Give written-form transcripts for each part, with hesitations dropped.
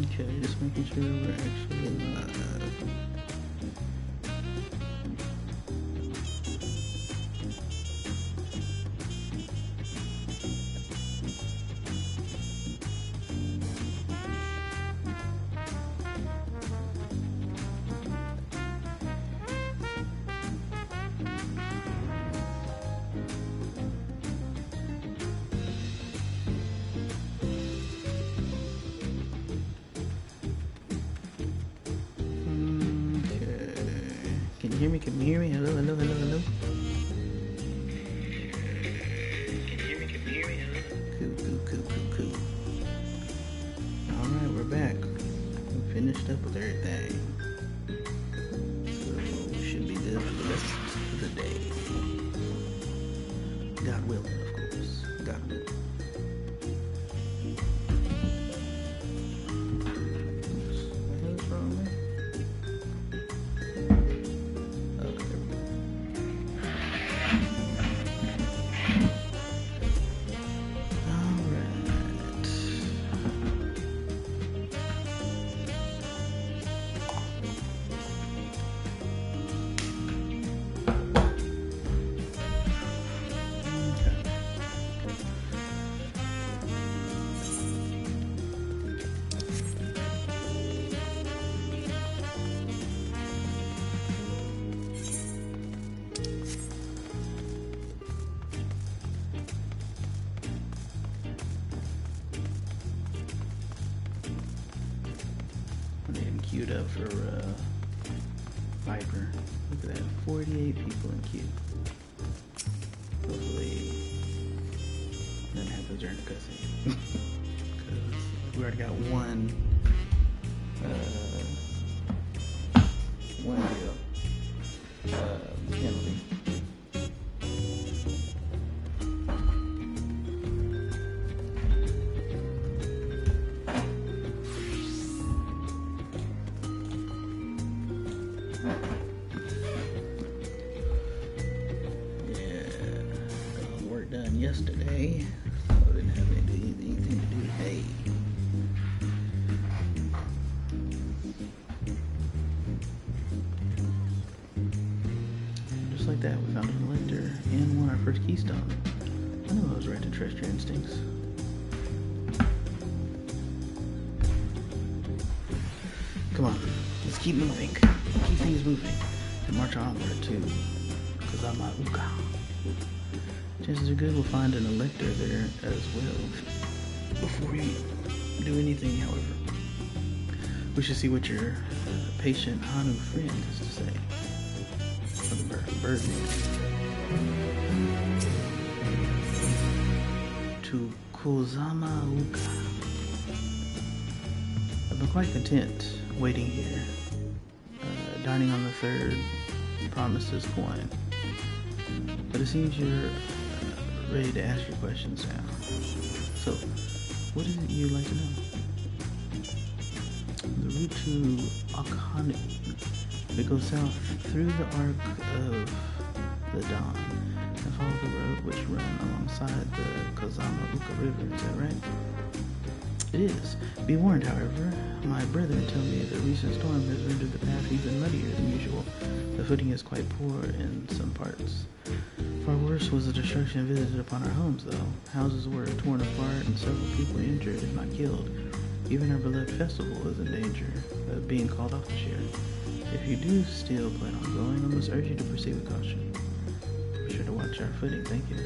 Okay, just making sure we're actually live. Can you hear me? Can you hear me? Hello, hello, hello, hello. Can you hear me? Can you hear me? Hello. Cool. Alright, we're back. We finished up with everything. So we should be good for the rest of the day. God willing, of course. God willing. Queued up for Viper. Look at that, 48 people in queue. Hopefully nothing happens during the cutscene. Because we already got one penalty. Yesterday, so I didn't have anything to do today. Just like that, we found an elector and won our first keystone. I knew I was right to trust your instincts. Come on, let's keep moving. Keep things moving. And march onward to Kazama Uka. Chances are good we'll find an elector there as well. Before we do anything, however, we should see what your patient Hanu friend has to say. For the bird to Kazama Uka. I've been quite content waiting here, dining on the third promises coin. But it seems you're ready to ask your questions now. So, what is it you'd like to know? The route to Akhani. It goes south through the arc of the Dawn and follow the road which runs alongside the Kazama Uka River. Is that right? It is. Be warned, however, my brethren tell me the recent storm has rendered the path even muddier than usual. The footing is quite poor in some parts. Far worse was the destruction visited upon our homes, though. Houses were torn apart and several people injured, if not killed. Even our beloved festival is in danger of being called off this year. If you do still plan on going, I must urge you to proceed with caution. Be sure to watch our footing. Thank you.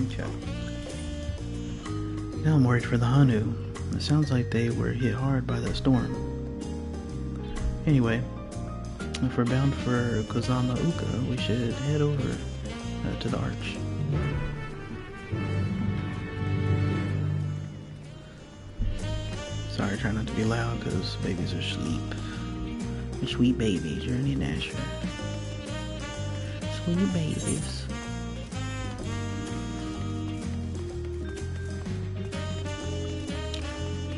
Okay. Now I'm worried for the Hanu. It sounds like they were hit hard by that storm. Anyway, if we're bound for Kazama Uka, we should head over to the arch. Sorry, try not to be loud because babies are asleep. They're sweet babies, you're in Asher. Sweet babies.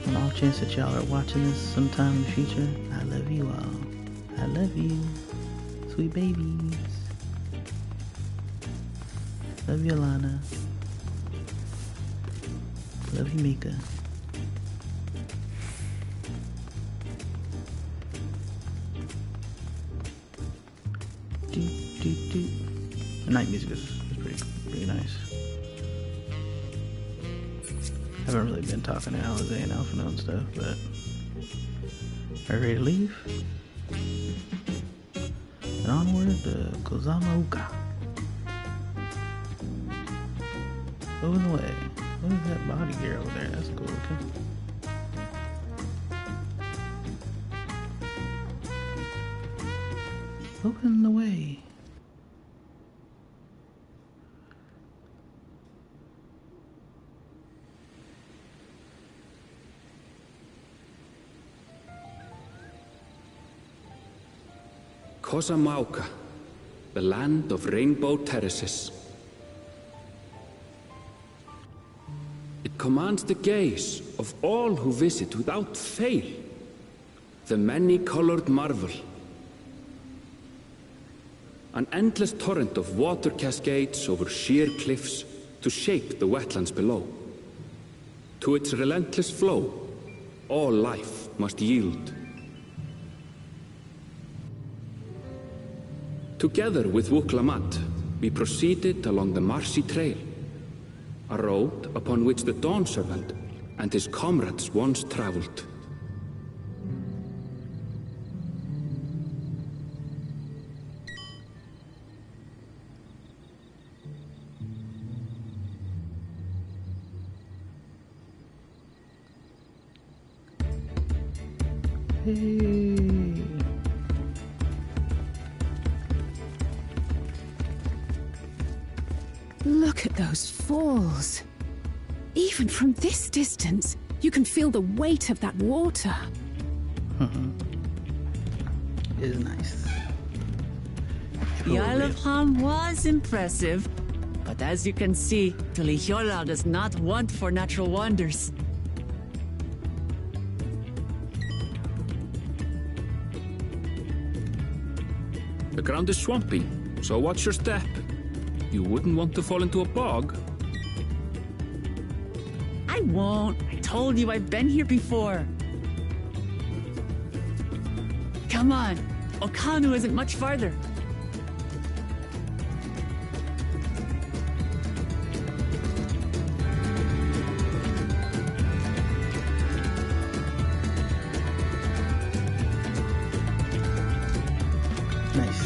On the off chance that y'all are watching this sometime in the future, I love you all. I love you. Sweet babies. Love you, Alana. Love you, Mika. The night music is pretty nice. I haven't really been talking to Alize and Alphino and stuff, but are you ready to leave? And onward to Kozamauka. Over the way. What is that body gear over there? That's cool looking. Open the way. Kozamauka, the land of rainbow terraces. It commands the gaze of all who visit without fail. The many-colored marvel. An endless torrent of water cascades over sheer cliffs to shape the wetlands below. To its relentless flow, all life must yield. Together with Wuklamat, we proceeded along the marshy trail, a road upon which the Dawn Servant and his comrades once traveled. Hey. Look at those falls. Even from this distance, you can feel the weight of that water. It is nice. The Isle of Han was impressive, but as you can see, Tulihiola does not want for natural wonders. The ground is swampy, so watch your step. You wouldn't want to fall into a bog. I won't. I told you I've been here before. Come on. Okanu isn't much farther. Nice.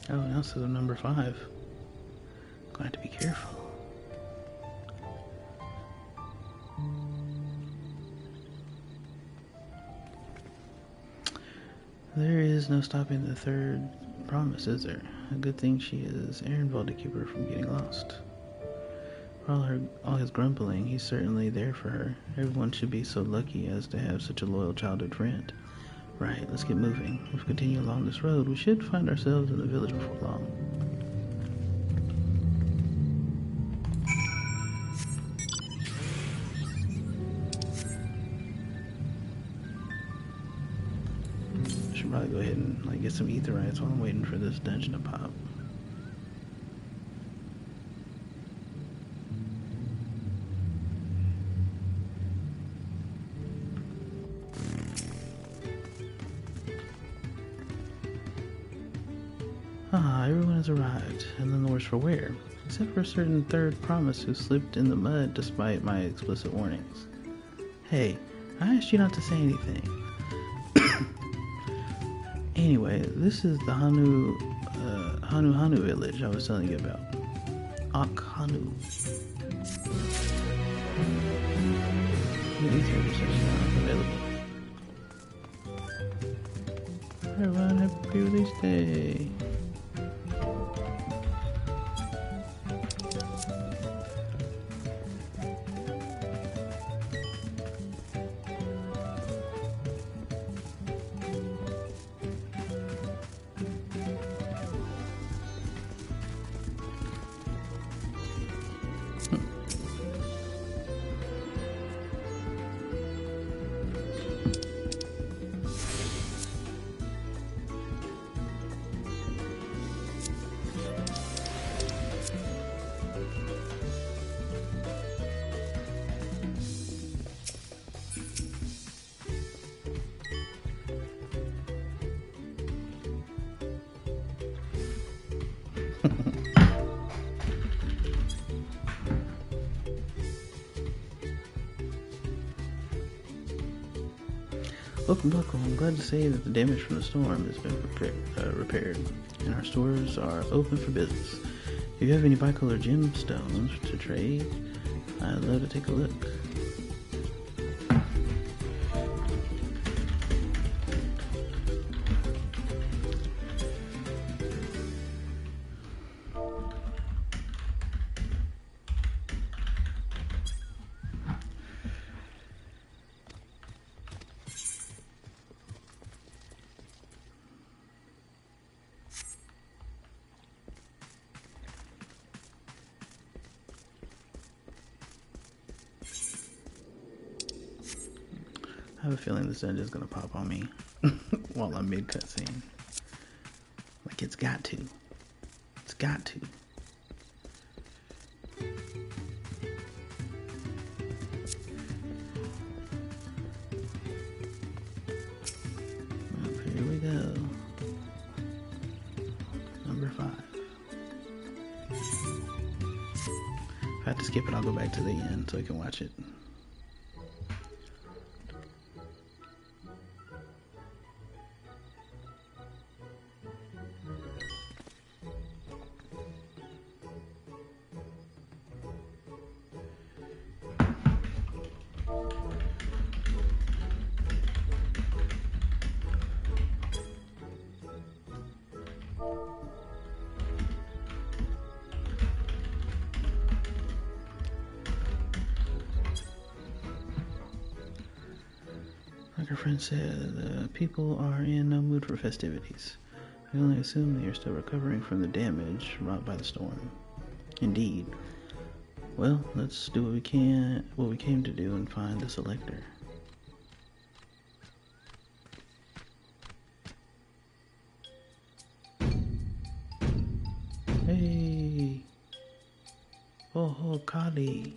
Oh, now this is number 5. Gonna have to be careful. There is no stopping the third promise, is there? A good thing she is Ehrenwald to keep her from getting lost. For all his grumbling, he's certainly there for her. Everyone should be so lucky as to have such a loyal childhood friend. Right, let's get moving. If we continue along this road, we should find ourselves in the village before long. I should probably go ahead and get some aetherites while I'm waiting for this dungeon to pop. Everyone has arrived, and none the worse for wear, except for a certain third promise who slipped in the mud despite my explicit warnings. Hey, I asked you not to say anything. Anyway, this is the Hanu village I was telling you about. Hanu. These services are available. Everyone, happy pre-release day. Welcome, welcome. I'm glad to say that the damage from the storm has been repaired, and our stores are open for business. If you have any bicolor gemstones to trade, I'd love to take a look. I have a feeling this dungeon is gonna pop on me while I'm mid cutscene. Like it's got to. It's got to. Well, here we go. Number 5. If I have to skip it, I'll go back to the end so I can watch it. Like our friend said, people are in no mood for festivities. We only assume they are still recovering from the damage wrought by the storm. Indeed. Well, let's do what we came to do and find the selector. Hey! Oh ho, Kali!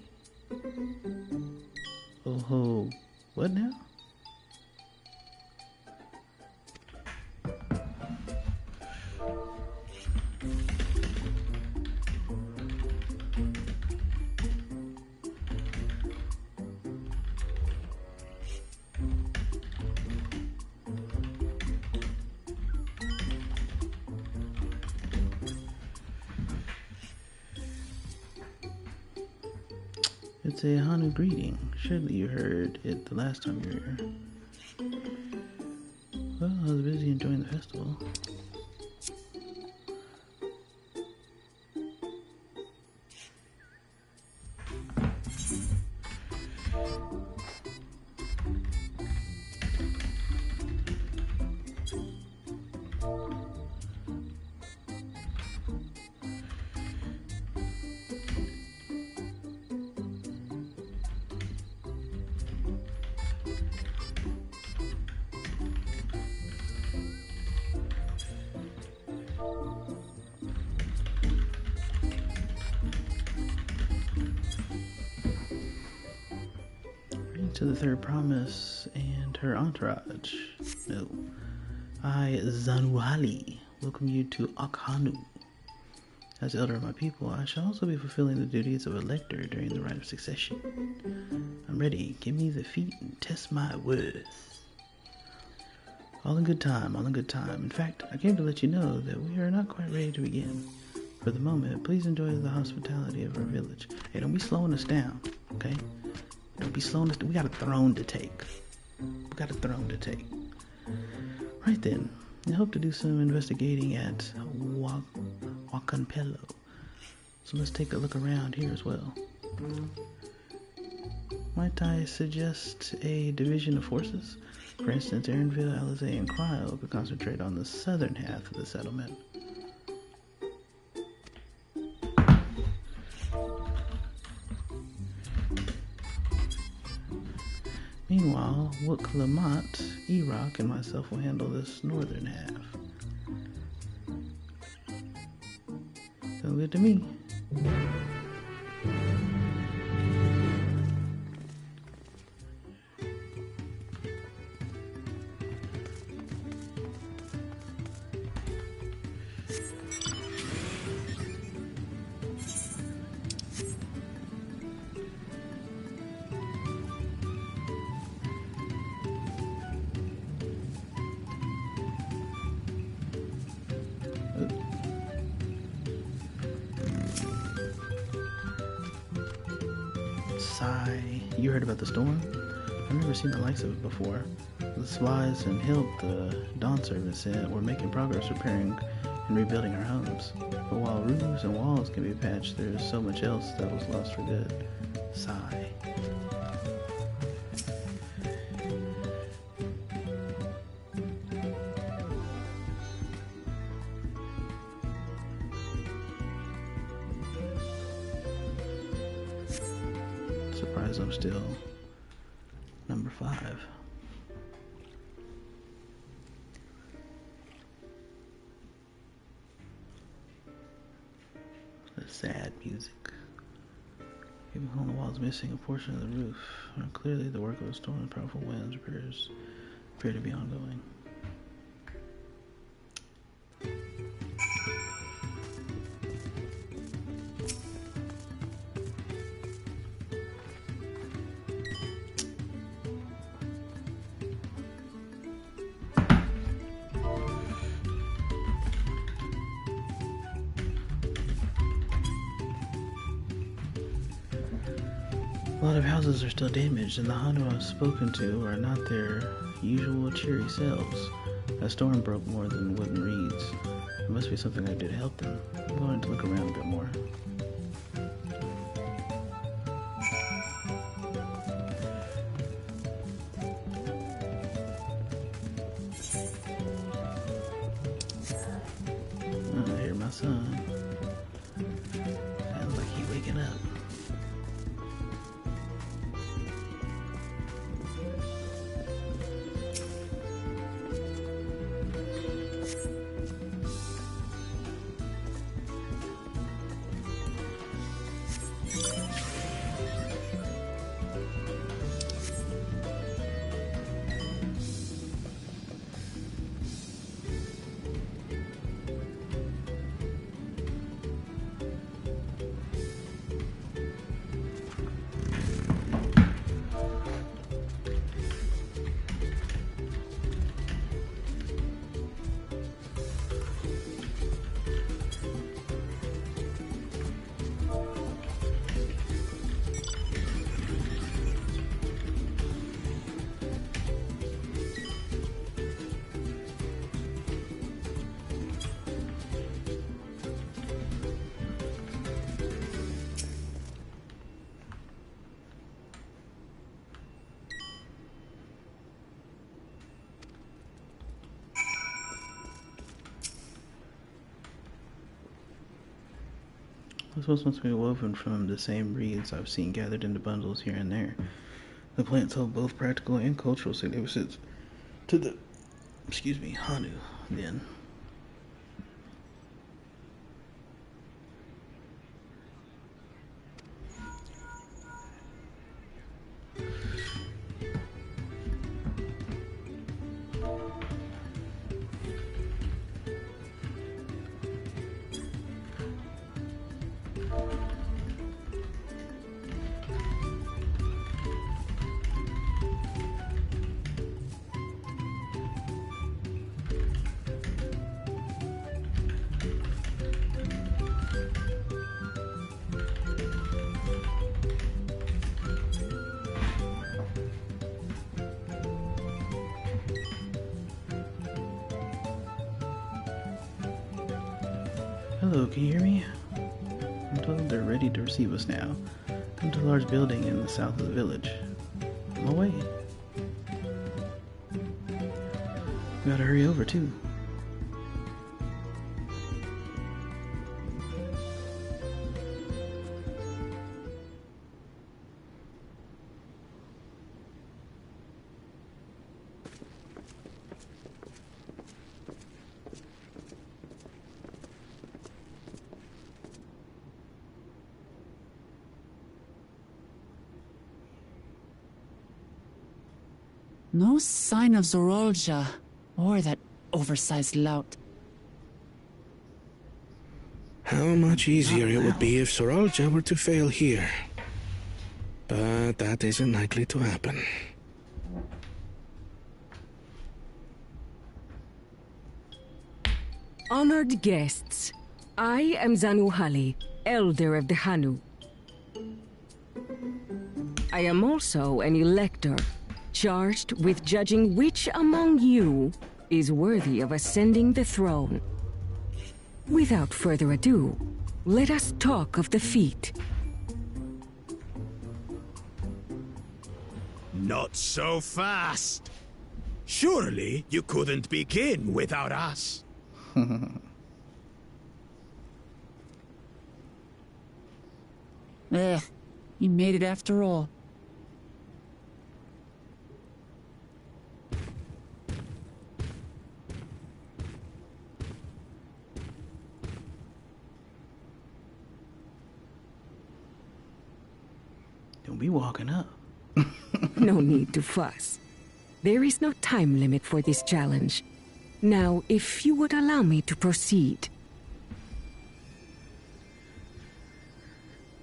Oh ho, what now? It's a Hanu greeting. Surely you heard it the last time you were here. Well, I was busy enjoying the festival. To the third promise and her entourage. No. I, Zanuhali, welcome you to Akhanu. As elder of my people, I shall also be fulfilling the duties of elector during the rite of succession. I'm ready. Give me the feat and test my worth. All in good time, all in good time. In fact, I came to let you know that we are not quite ready to begin. For the moment, please enjoy the hospitality of our village. Hey, don't be slowing us down, okay? Don't be slowing us down. We got a throne to take. We got a throne to take. Right then, I hope to do some investigating at Wakanpelo. So let's take a look around here as well. Might I suggest a division of forces? For instance, Aaronville, Alizé, and Cryo could concentrate on the southern half of the settlement. Meanwhile, Wook-Lamat, E-Rock, and myself will handle this northern half. Sounds good to me. Sigh. You heard about the storm? I've never seen the likes of it before. The supplies and help the Dawn service said we're making progress repairing and rebuilding our homes. But while roofs and walls can be patched, there's so much else that was lost for good. Sigh. Surprised I'm still number 5. The sad music. Even on the walls missing a portion of the roof. Clearly the work of the storm and powerful winds repairs appear to be ongoing. A lot of houses are still damaged, and the Hannu I've spoken to are not their usual cheery selves. A storm broke more than wooden reeds. There must be something I did to help them. I'm going to look around a bit more. Oh, I hear my son. Sounds like he's waking up. This was must be woven from the same reeds I've seen gathered into bundles here and there. The plants hold both practical and cultural significance to the, Hannu, then. Hello, can you hear me? I'm told they're ready to receive us now. Come to the large building in the south of the village. On my way. We gotta hurry over, too. No sign of Zorolja, or that oversized lout. How much easier it would be if Zorolja were to fail here. But that isn't likely to happen. Honored guests, I am Zanuhali, Elder of the Hannu. I am also an elector, charged with judging which among you is worthy of ascending the throne. Without further ado, let us talk of the feat. Not so fast. Surely you couldn't begin without us. You made it after all. Don't be walking up. No need to fuss. There is no time limit for this challenge. Now, if you would allow me to proceed.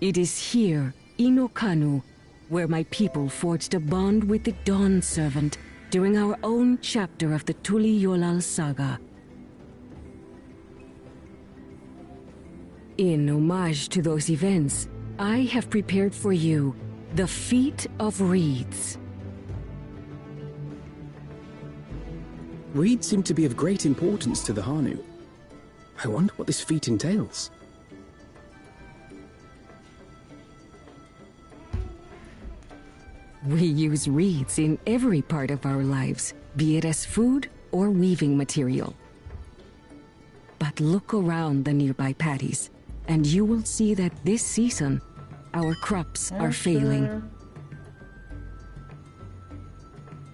It is here, in Okanu, where my people forged a bond with the Dawn Servant during our own chapter of the Tuli Yolal saga. In homage to those events, I have prepared for you the Feat of Reeds. Reeds seem to be of great importance to the Hanu. I wonder what this feat entails. We use reeds in every part of our lives, be it as food or weaving material. But look around the nearby paddies, and you will see that this season, our crops are failing.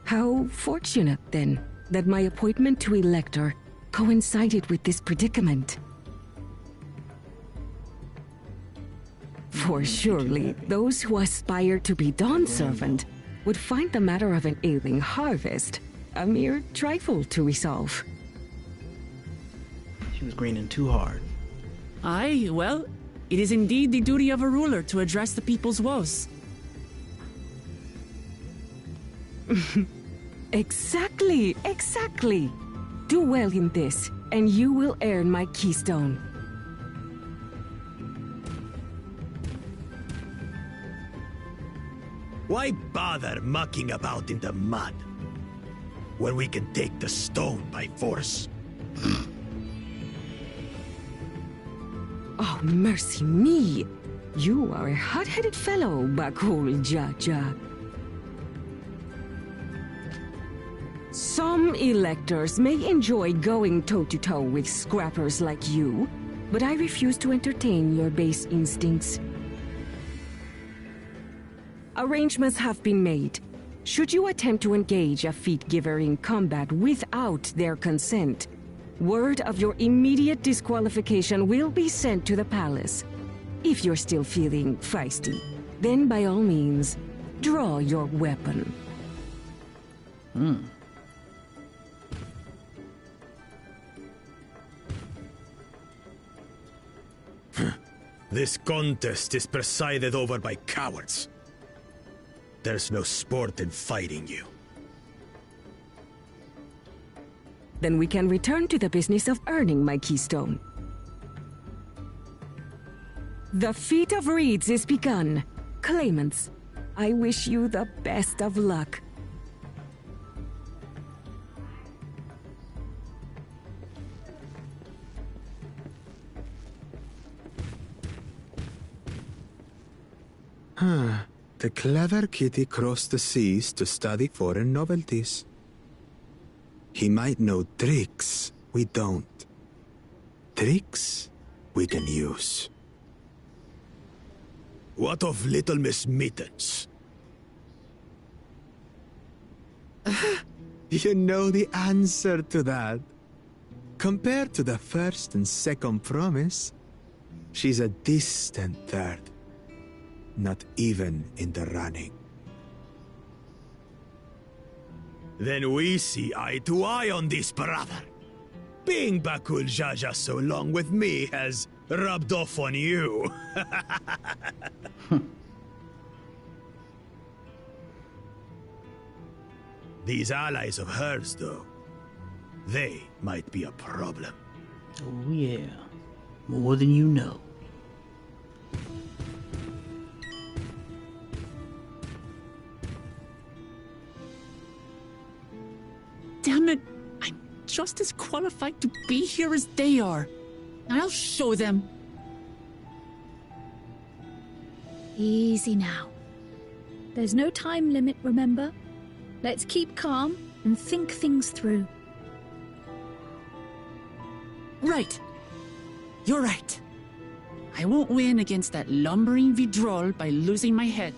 How fortunate, then, that my appointment to Elector coincided with this predicament. For surely, those who aspire to be Dawn Servant would find the matter of an ailing harvest a mere trifle to resolve. She was greening too hard. Aye, well, it is indeed the duty of a ruler to address the people's woes. Exactly, exactly. Do well in this, and you will earn my keystone. Why bother mucking about in the mud when we can take the stone by force? Oh, mercy me! You are a hot-headed fellow, Bakul Jaja. Some electors may enjoy going toe-to-toe with scrappers like you, but I refuse to entertain your base instincts. Arrangements have been made. Should you attempt to engage a feat giver in combat without their consent, word of your immediate disqualification will be sent to the palace. If you're still feeling feisty, then by all means, draw your weapon. This contest is presided over by cowards. There's no sport in fighting you. Then we can return to the business of earning my keystone. The Feat of Reeds is begun. Claimants, I wish you the best of luck. The clever kitty crossed the seas to study foreign novelties. He might know tricks we don't. Tricks we can use. What of Little Miss Mittens? You know the answer to that. Compared to the first and second promise, she's a distant third. Not even in the running. Then we see eye to eye on this, brother. Being Bakul Jaja so long with me has rubbed off on you. These allies of hers, though, they might be a problem. Oh yeah, more than you know. damn it! I'm just as qualified to be here as they are. I'll show them. Easy now. There's no time limit, remember? Let's keep calm and think things through. Right. You're right. I won't win against that lumbering Vidrol by losing my head.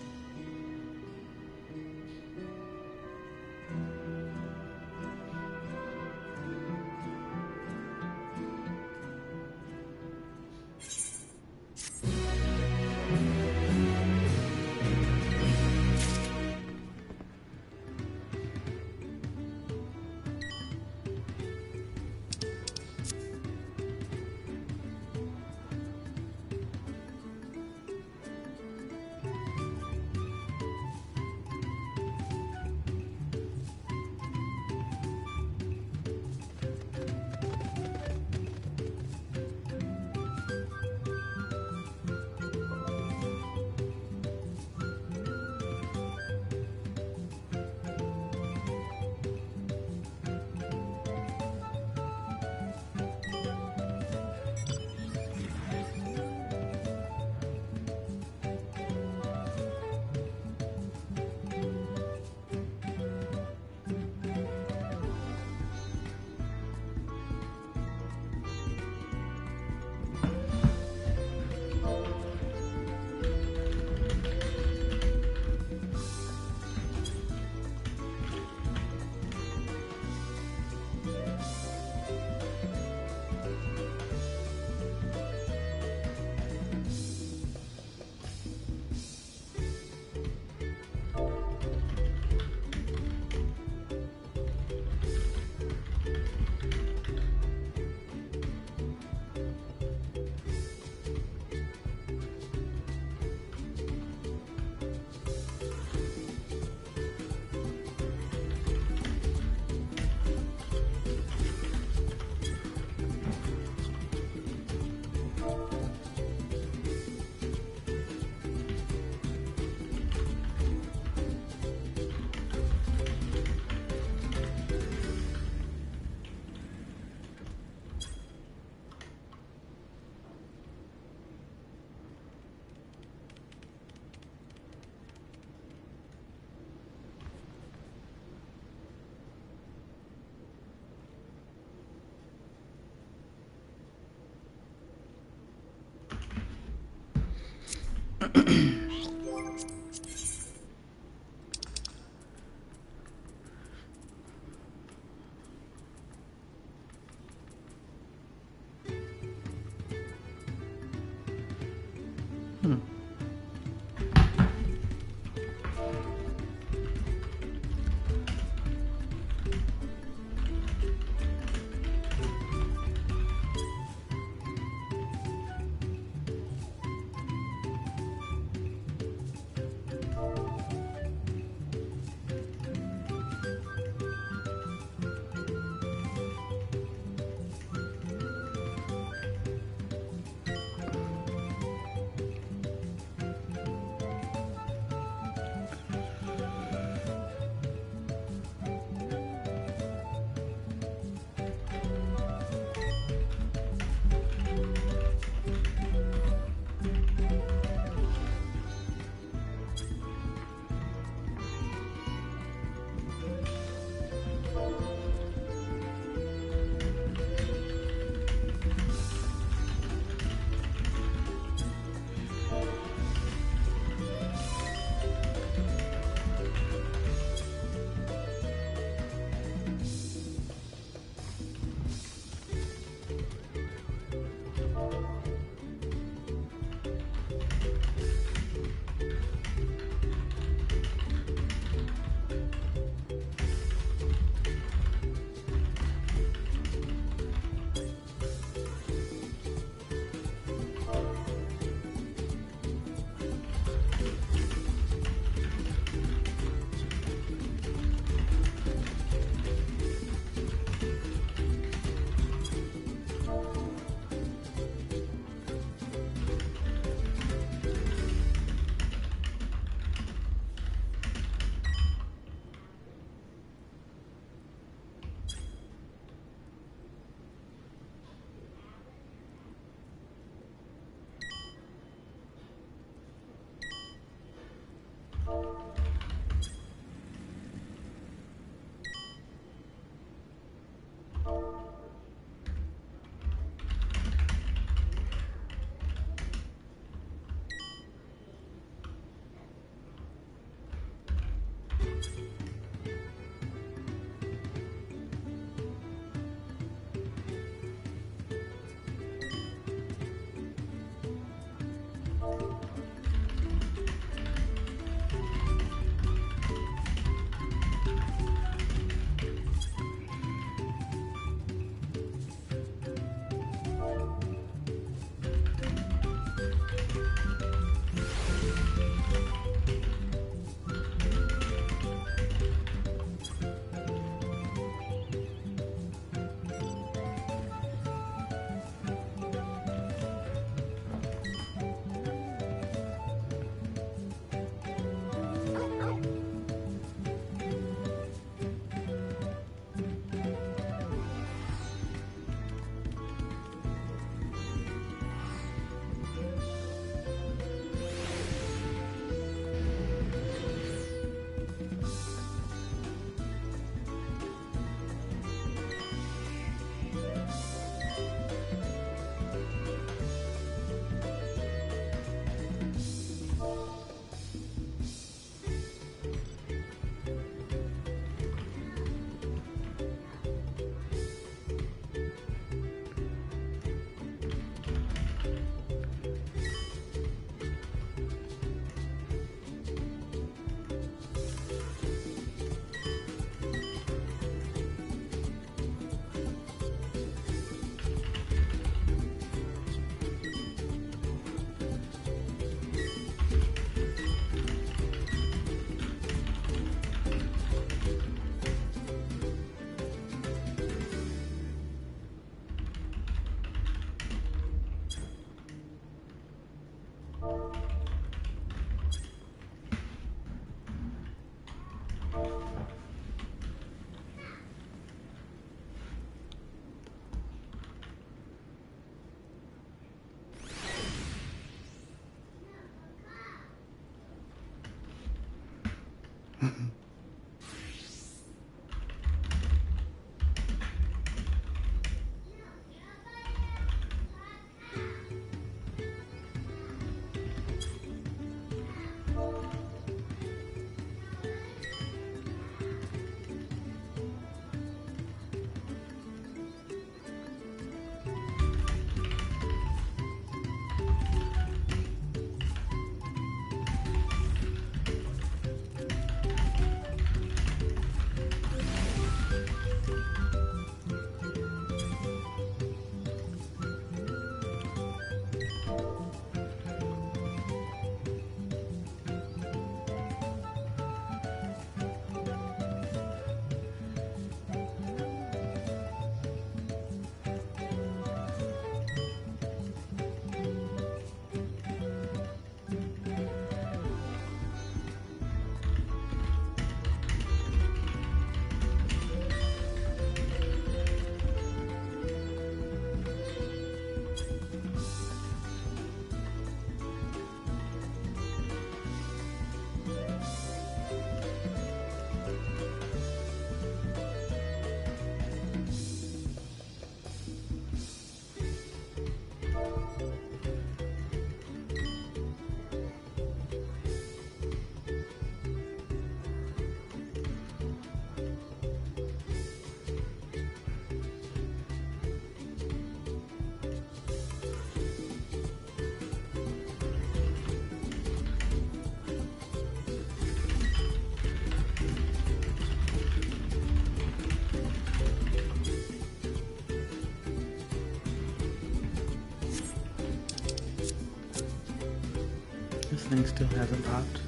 This thing still hasn't popped.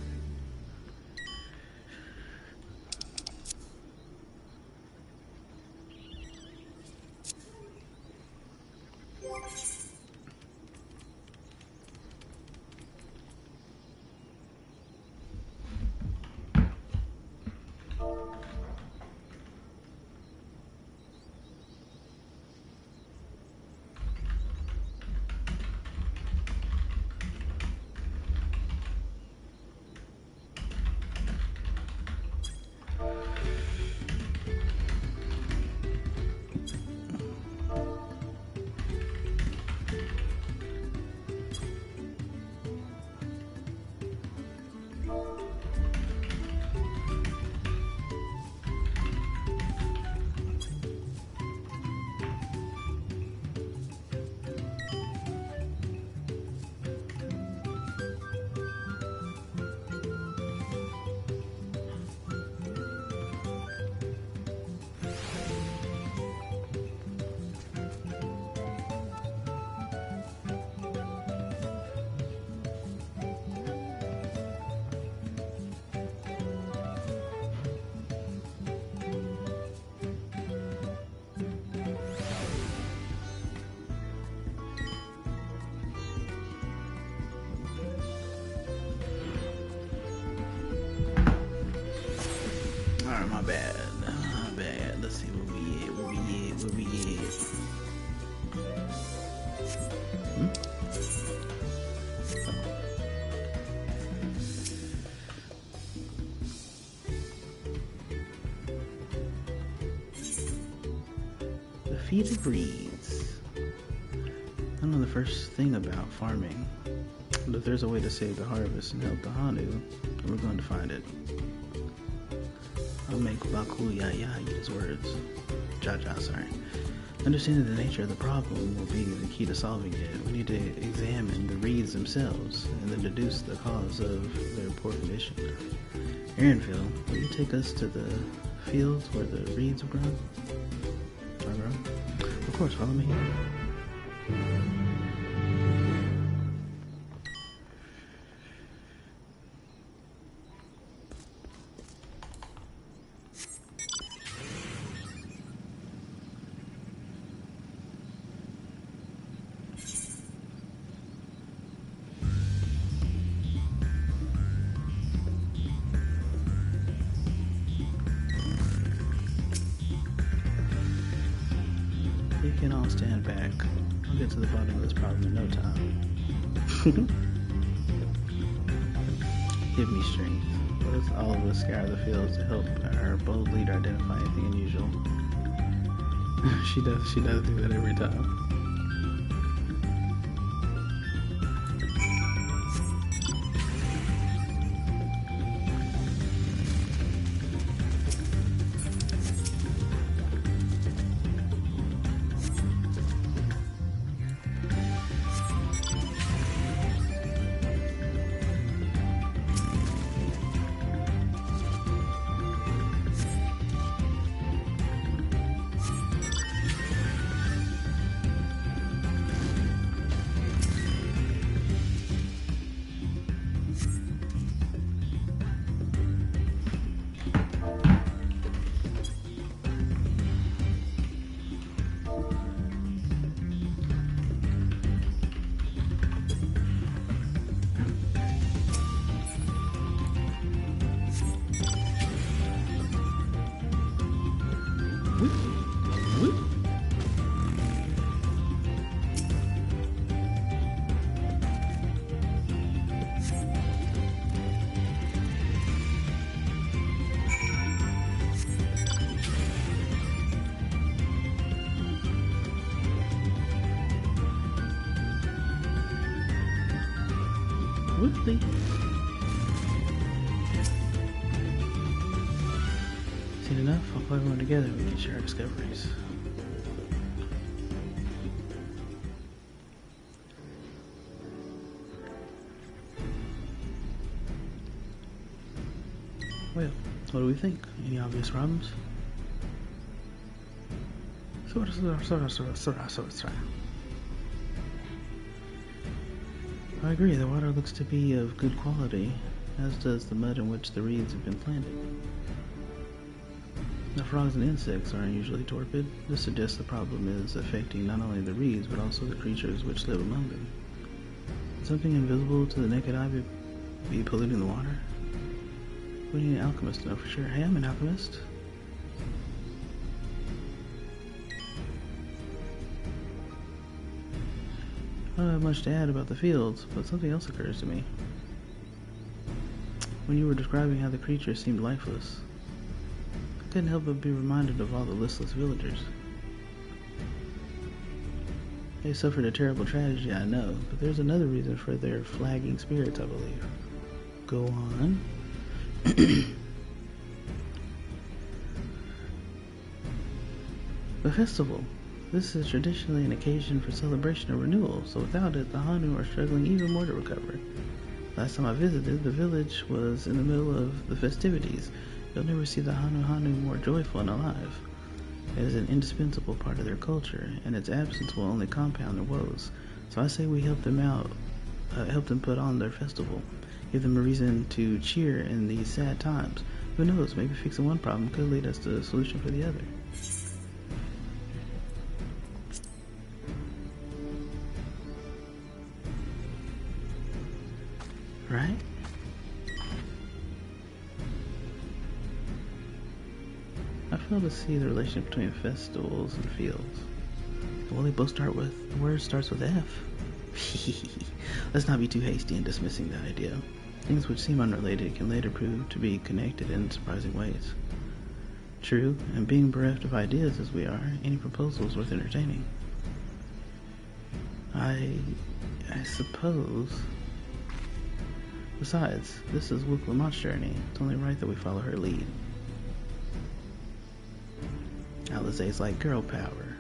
Alright, my bad. My bad. Let's see where we at. The feet of reeds. I know the first thing about farming, but if there's a way to save the harvest and help the Hanu, then we're going to find it. I'll make Baku Yaya use words. Jaja, sorry. Understanding the nature of the problem will be the key to solving it. We need to examine the reeds themselves and then deduce the cause of their poor condition. Aaronville, will you take us to the fields where the reeds are grown? Of course, follow me. We can all stand back. I'll get to the bottom of this problem in no time. Give me strength. Let's all of us scour the fields to help our bold leader identify anything unusual. She does do that every time. Whoopsie. Seen enough? I'll put everyone together. We can share our discoveries. Well, what do we think? Any obvious problems? Sort of. I agree, the water looks to be of good quality, as does the mud in which the reeds have been planted. The frogs and insects are unusually torpid. This suggests the problem is affecting not only the reeds, but also the creatures which live among them. Something invisible to the naked eye be polluting the water? We need an alchemist to know for sure. Hey, I'm an alchemist. I don't have much to add about the fields, but something else occurs to me. When you were describing how the creatures seemed lifeless, I couldn't help but be reminded of all the listless villagers. They suffered a terrible tragedy, I know, but there's another reason for their flagging spirits, I believe. Go on. The festival. This is traditionally an occasion for celebration or renewal, so without it, the Hanu are struggling even more to recover. Last time I visited, the village was in the middle of the festivities. You'll never see the Hanu more joyful and alive. It is an indispensable part of their culture, and its absence will only compound their woes. So I say we help them out, help them put on their festival, give them a reason to cheer in these sad times. Who knows, maybe fixing one problem could lead us to a solution for the other. Right? I fail to see the relationship between festivals and fields. Well, they both start with, the word starts with F. Let's not be too hasty in dismissing the idea. Things which seem unrelated can later prove to be connected in surprising ways. True, and being bereft of ideas as we are, any proposal is worth entertaining. I suppose. Besides, this is Luke Lamont's journey. It's only right that we follow her lead. Alizé's like girl power.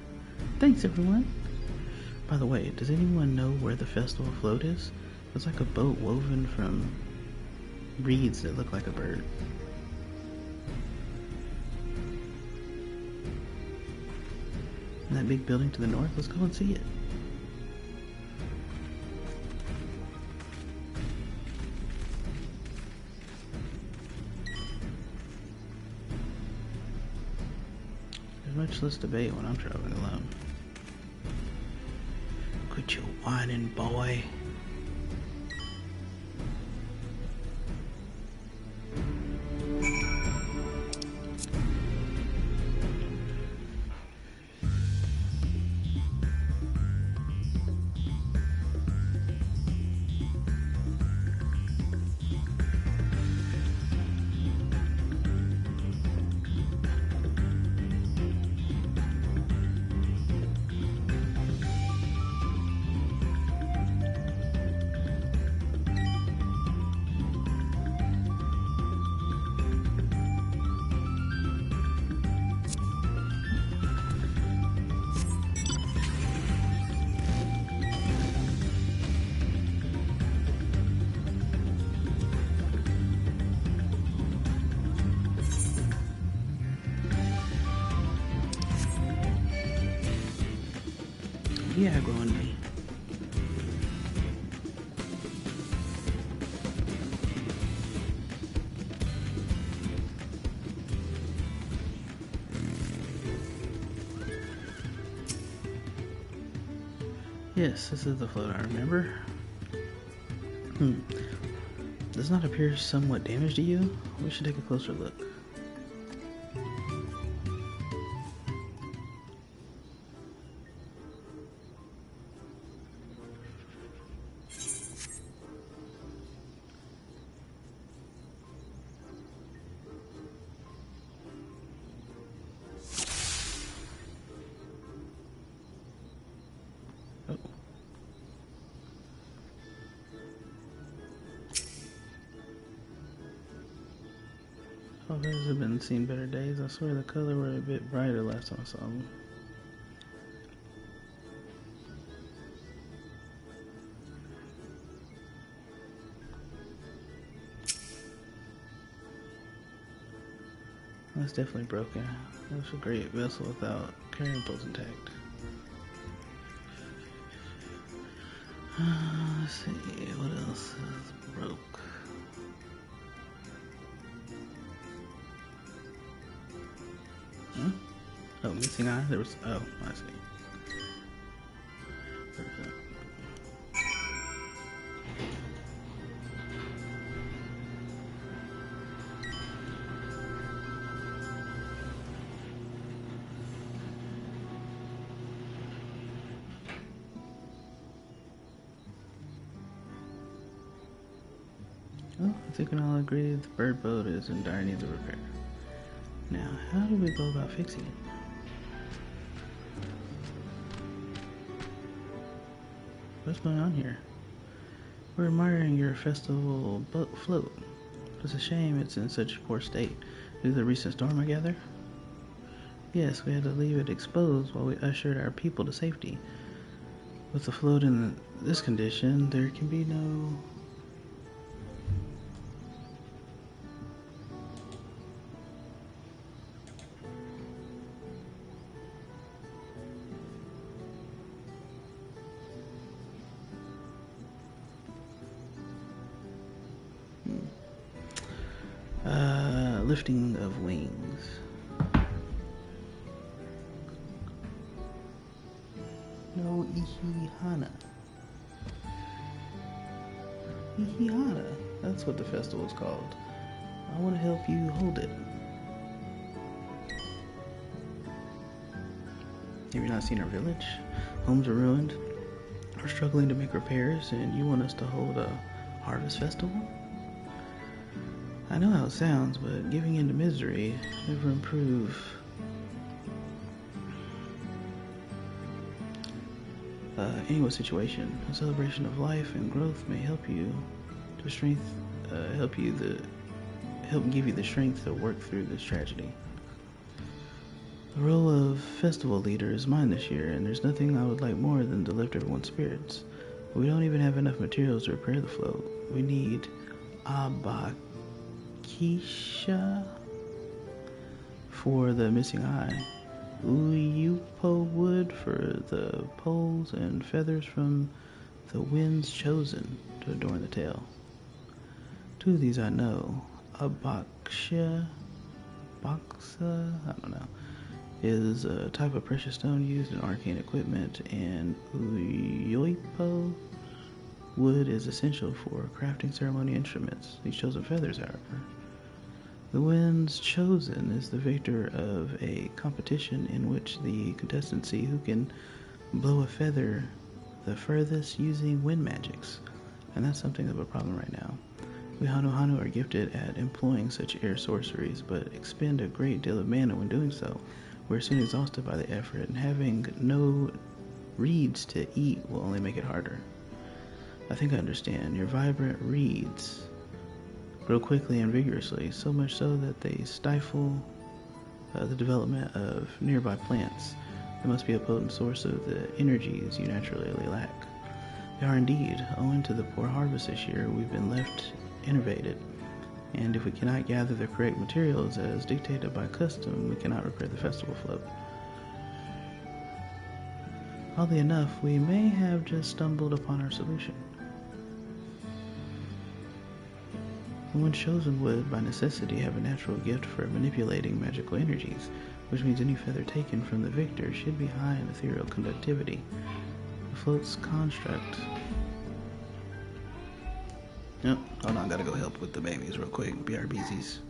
Thanks, everyone. By the way, does anyone know where the festival float is? It's like a boat woven from reeds that look like a bird. And that big building to the north, let's go and see it. There's much less debate when I'm traveling alone. Quit your whining, boy. Yeah, go on me. Yes, this is the float I remember. Does not appear somewhat damaged to you? We should take a closer look. Oh, those have been seen better days. I swear the color were a bit brighter last time I saw them. That's definitely broken. That was a great vessel without carrying poles intact. Let's see, what else is broke? Huh? Oh, missing eye? There was, oh, I see. Perfect. Well, I think we can all agree that the bird boat is in dire need of repair. Now, how do we go about fixing it? What's going on here? We're admiring your festival boat float. It's a shame it's in such poor state. Due to the recent storm, I gather? Yes, we had to leave it exposed while we ushered our people to safety. With the float in this condition, there can be no... lifting of wings. No Ihihana. Ihihana. That's what the festival is called. I want to help you hold it. Have you not seen our village? Homes are ruined. We're struggling to make repairs, and you want us to hold a harvest festival? I know how it sounds, but giving in to misery never improve. Anyone's situation. A celebration of life and growth may help you to help give you the strength to work through this tragedy. The role of festival leader is mine this year, and there's nothing I would like more than to lift everyone's spirits. We don't even have enough materials to repair the float. We need Abakisha for the missing eye, Uyupo wood for the poles, and feathers from the wind's chosen to adorn the tail. Two of these I know. Baksa, I don't know, is a type of precious stone used in arcane equipment, and Uyoipo wood is essential for crafting ceremony instruments. These chosen feathers, however. The Wind's Chosen is the victor of a competition in which the contestants see who can blow a feather the furthest using wind magics, and that's something of a problem right now. We Hanu are gifted at employing such air sorceries, but expend a great deal of mana when doing so. We're soon exhausted by the effort, and having no reeds to eat will only make it harder. I think I understand. Your vibrant reeds grow quickly and vigorously, so much so that they stifle the development of nearby plants. They must be a potent source of the energies you naturally lack. They are indeed. Owing to the poor harvest this year, we've been left innervated, and if we cannot gather the correct materials as dictated by custom, we cannot repair the festival float. Oddly enough, we may have just stumbled upon our solution. The One Chosen would, by necessity, have a natural gift for manipulating magical energies, which means any feather taken from the victor should be high in ethereal conductivity. The float's construct... Oh, hold on, gotta go help with the babies real quick. BRBZs.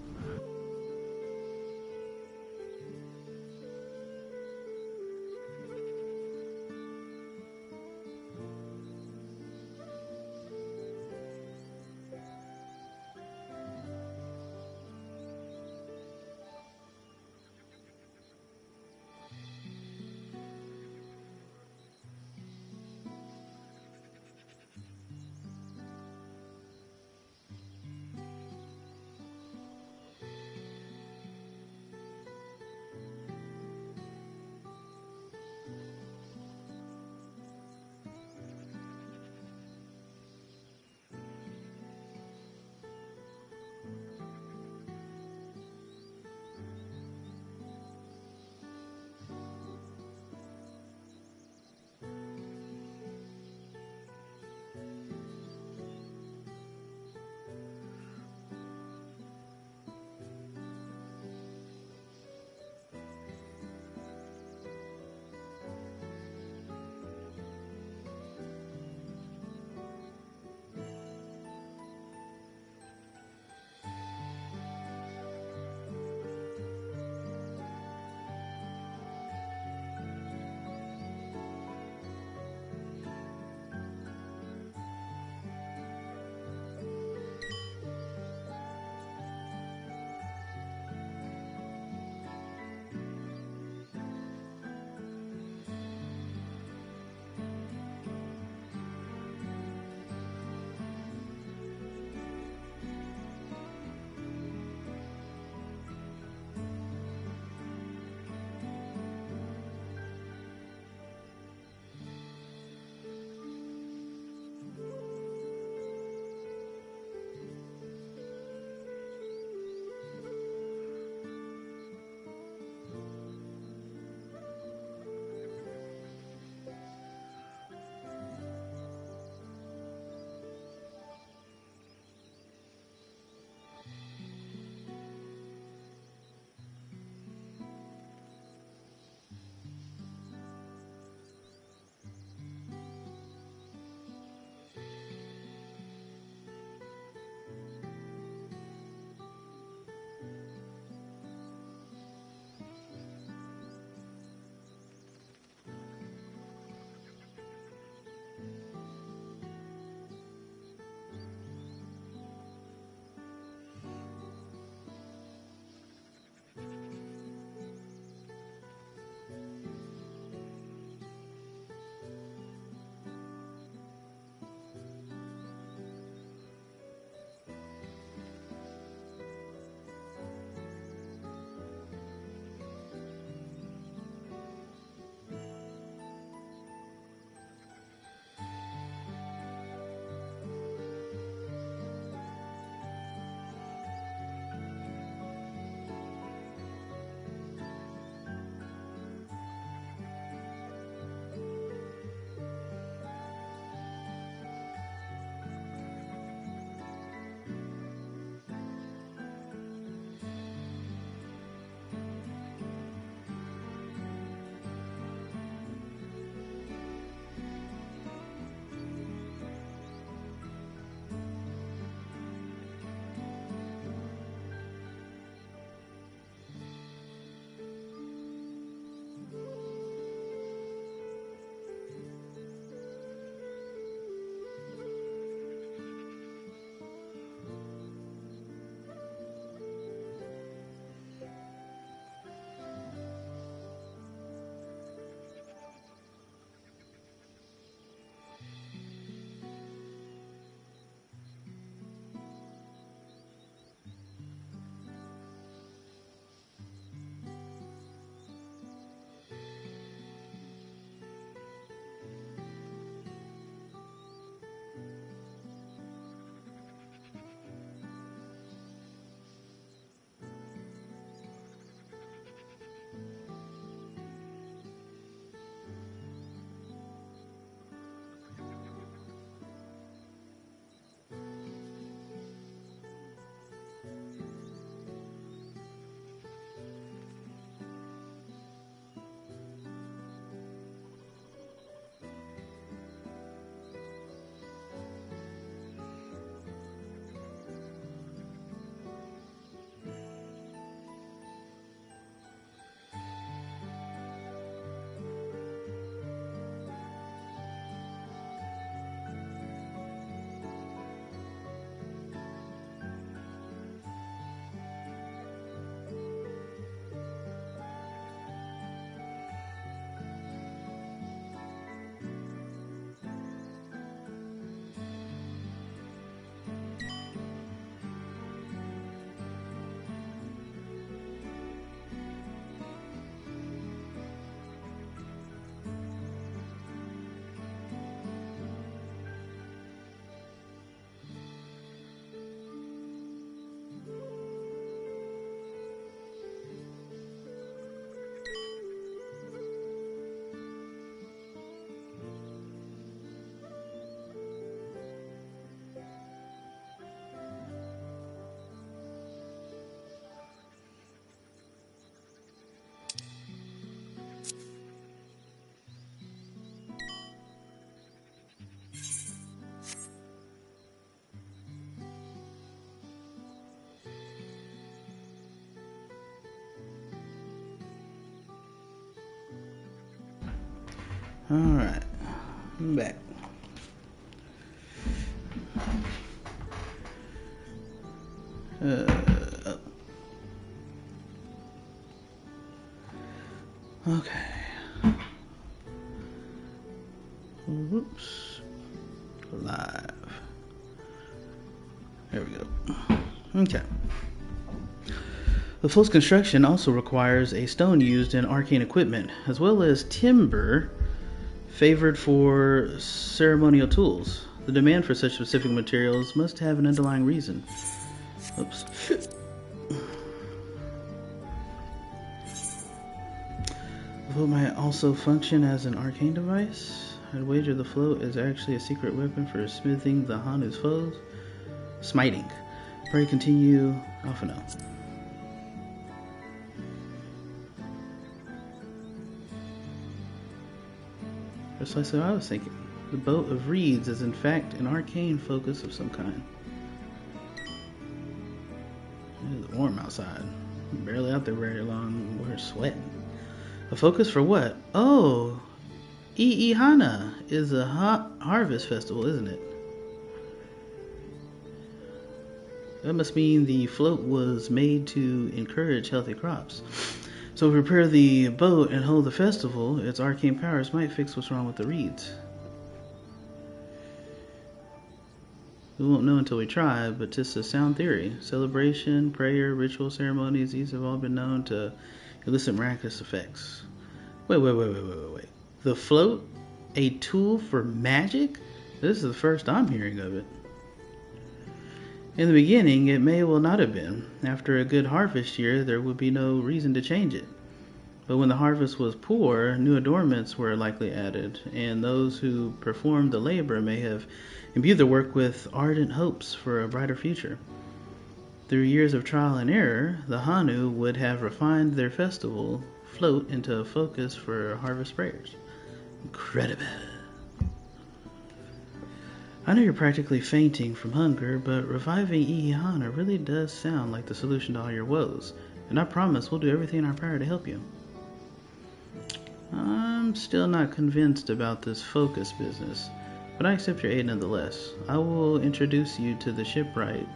Alright. I'm back. Okay. Whoops. Live. There we go. Okay. The float's construction also requires a stone used in arcane equipment, as well as timber favored for ceremonial tools. The demand for such specific materials must have an underlying reason. Oops. The float might also function as an arcane device. I'd wager the float is actually a secret weapon for smithing the Hanu's foes. Smiting. Pray continue. Off and out. Precisely what I was thinking. The boat of reeds is in fact an arcane focus of some kind. It's warm outside. I'm barely out there very long. We're sweating. A focus for what? Oh, I'ihana is a harvest festival, isn't it? That must mean the float was made to encourage healthy crops. So prepare the boat and hold the festival. Its arcane powers might fix what's wrong with the reeds. We won't know until we try, but it's a sound theory. Celebration, prayer, ritual ceremonies, these have all been known to elicit miraculous effects. Wait. The float? A tool for magic? This is the first I'm hearing of it. In the beginning, it may well not have been. After a good harvest year, there would be no reason to change it. But when the harvest was poor, new adornments were likely added, and those who performed the labor may have imbued their work with ardent hopes for a brighter future. Through years of trial and error, the Hanu would have refined their festival float into a focus for harvest prayers. Incredible. I know you're practically fainting from hunger, but reviving I'ihana really does sound like the solution to all your woes, and I promise we'll do everything in our power to help you. I'm still not convinced about this focus business, but I accept your aid nonetheless. I will introduce you to the shipwright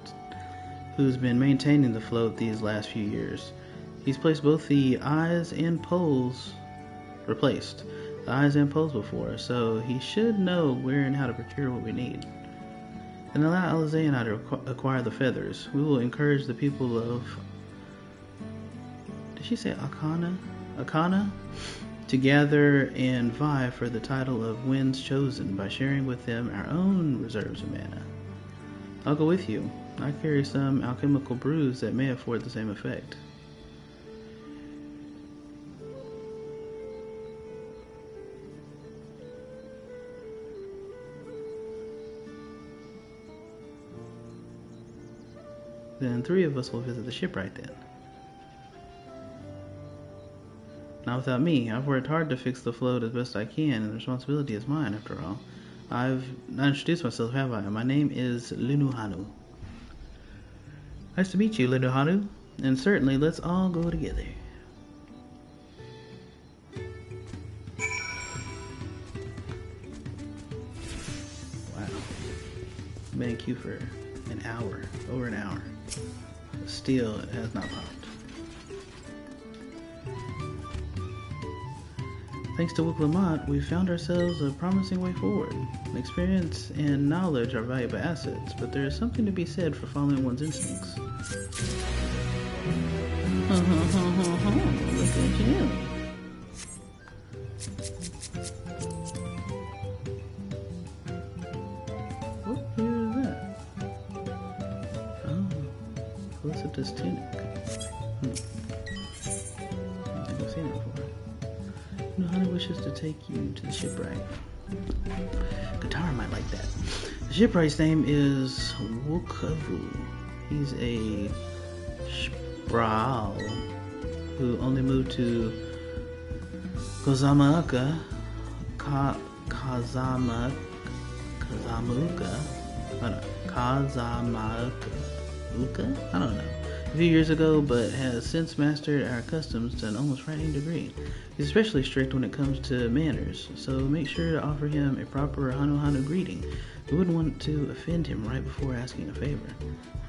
who's been maintaining the float these last few years. He's placed both the eyes and poles before, so he should know where and how to procure what we need. And allow Alizé and I to acquire the feathers. We will encourage the people of... Did she say Akana? To gather and vie for the title of Winds Chosen by sharing with them our own reserves of mana. I'll go with you. I carry some alchemical brews that may afford the same effect. Then 3 of us will visit the shipwright then. Not without me. I've worked hard to fix the float as best I can, and the responsibility is mine after all. I've not introduced myself, have I? My name is Lunuhanu. Nice to meet you, Lunuhanu. And certainly, let's all go together. Wow. I've been in queue for an hour. Over an hour. Still, it has not popped. Thanks to Wuklamont, we've found ourselves a promising way forward. Experience and knowledge are valuable assets, but there is something to be said for following one's instincts. Look at you. What here is that? Oh, Felicitous tunic. I've seen it before. Honey wishes to take you to the shipwright. Katara might like that. The shipwright's name is Wukavu. He's a Sprawl who only moved to Kazamuka. I don't know. a few years ago, but has since mastered our customs to an almost frightening degree. He's especially strict when it comes to manners, so make sure to offer him a proper Hanu greeting. We wouldn't want to offend him right before asking a favor.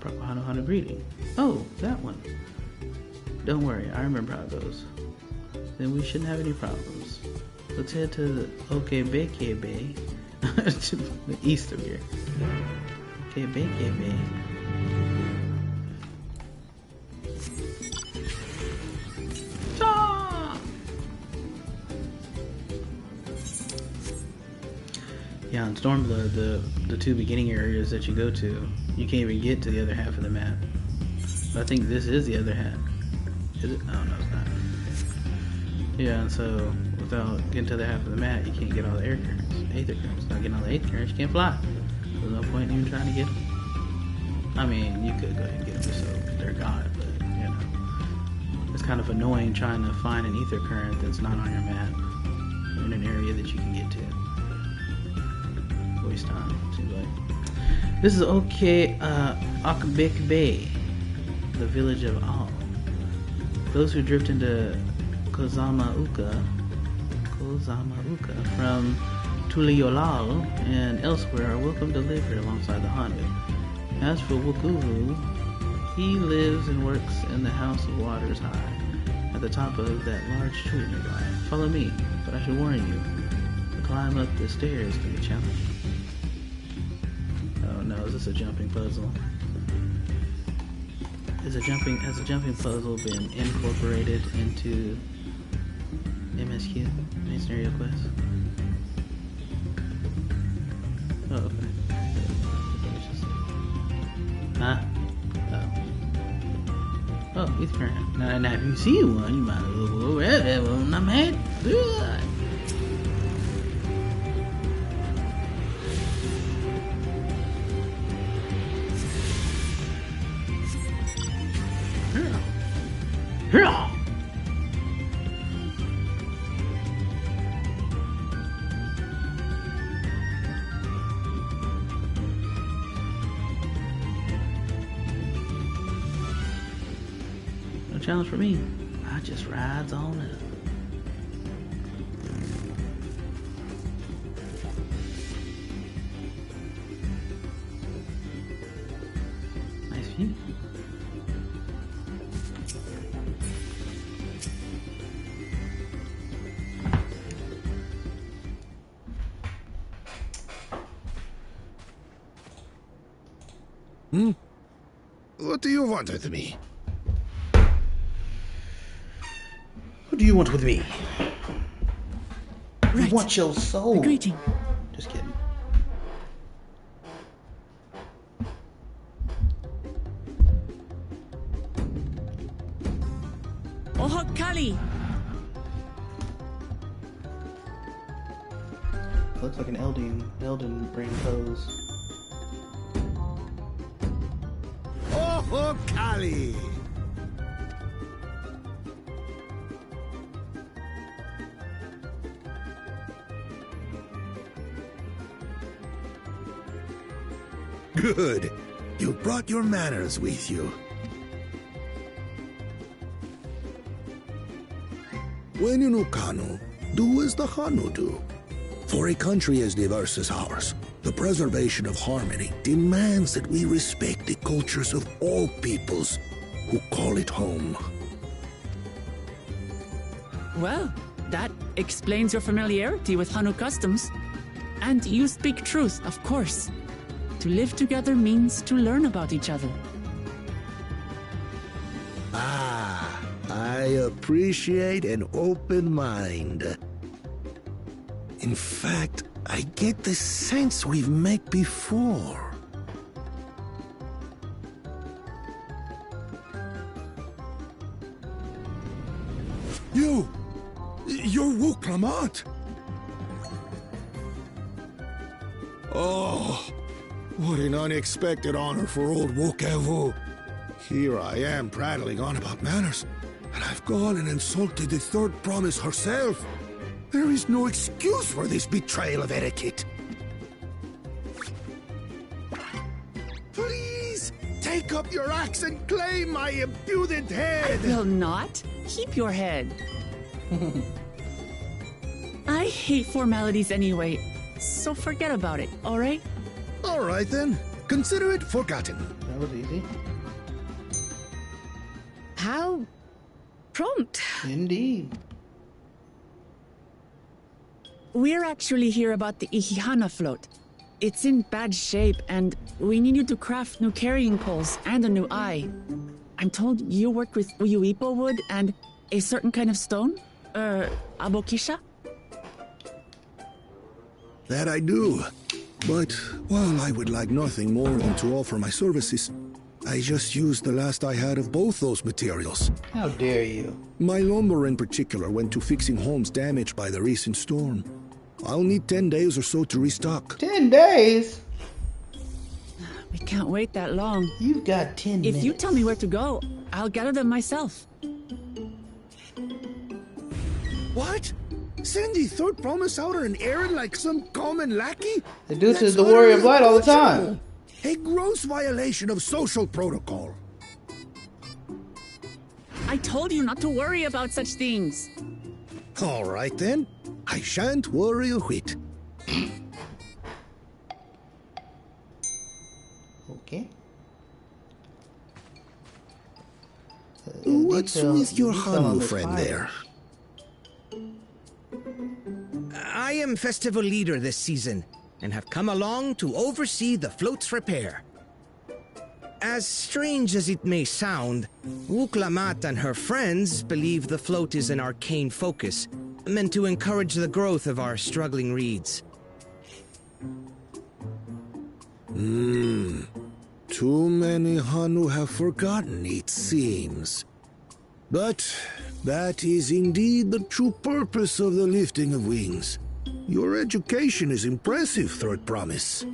Proper Hanu greeting. Oh, that one. Don't worry, I remember how it goes. Then we shouldn't have any problems. Let's head to the Okebeke Bay, to the east of here. Okebeke Bay. Yeah, in Stormblood, the two beginning areas that you go to, you can't even get to the other half of the map. But I think this is the other half. Is it? Oh, no, it's not. Yeah, and so without getting to the half of the map, you can't get all the air currents, aether currents. Not getting all the aether currents, you can't fly. There's no point in even trying to get them. I mean, you could go ahead and get them just so they're gone, but, you know. It's kind of annoying trying to find an aether current that's not on your map in an area that you can get to. Waste time, seems like. This is Okebeke Bay, the village of Al. Those who drift into Kozamauka from Tuliolal and elsewhere are welcome to live here alongside the Hanu. As for Wukuvu, he lives and works in the House of Waters High, at the top of that large tree nearby. Follow me, but I should warn you, to climb up the stairs can be challenging. Oh no, is this a jumping puzzle? Has a jumping puzzle been incorporated into MSQ, main scenario quest? Oh, okay. Huh? Oh, it's current. Now, if you see one, you might as well go over there. Well, I'm mad. Good. No challenge for me. I just rides on up. Nice view. What do you want with me? What do you want with me? Right. You want your soul. A greeting. Just kidding. Ohok Kali. Looks like an Elden Ring pose. Oh, Kali! Good. You brought your manners with you. When you know Kanu, do as the Hanu do. For a country as diverse as ours, the preservation of harmony demands that we respect the cultures of all peoples who call it home. Well, that explains your familiarity with Hanu customs. And you speak truth, of course. To live together means to learn about each other. Ah, I appreciate an open mind. In fact, I get the sense we've met before. You're Wu Clement. Oh, what an unexpected honor for old Wukevu. Here I am prattling on about manners, and I've gone and insulted the third promise herself. There is no excuse for this betrayal of etiquette. Please, take Take up your axe and claim my impudent head! I will not. Keep your head. I hate formalities anyway, so forget about it, all right? All right then. Consider it forgotten. That was easy. How prompt. Indeed. We're actually here about the Ihihana float. It's in bad shape, and we need you to craft new carrying poles and a new eye. I'm told you work with Uyuipo wood and a certain kind of stone? Abokisha? That I do. But, well, I would like nothing more than to offer my services. I just used the last I had of both those materials. How dare you? My lumber in particular went to fixing homes damaged by the recent storm. I'll need 10 days or so to restock. 10 days? We can't wait that long. You've got 10 minutes. If you tell me where to go, I'll gather them myself. What? Send the third promise out on an errand like some common lackey? They do this to That's the Warrior of utterly Light all the time. unconscionable. A gross violation of social protocol. I told you not to worry about such things. All right then. I shan't worry a whit. Okay. What's detail- with your detail on Hanu this friend fire. there? I am festival leader this season, and have come along to oversee the float's repair. As strange as it may sound, Wuklamat and her friends believe the float is an arcane focus, meant to encourage the growth of our struggling reeds. Too many Hanu have forgotten, it seems. But that is indeed the true purpose of the lifting of wings. Your education is impressive, Third Promise.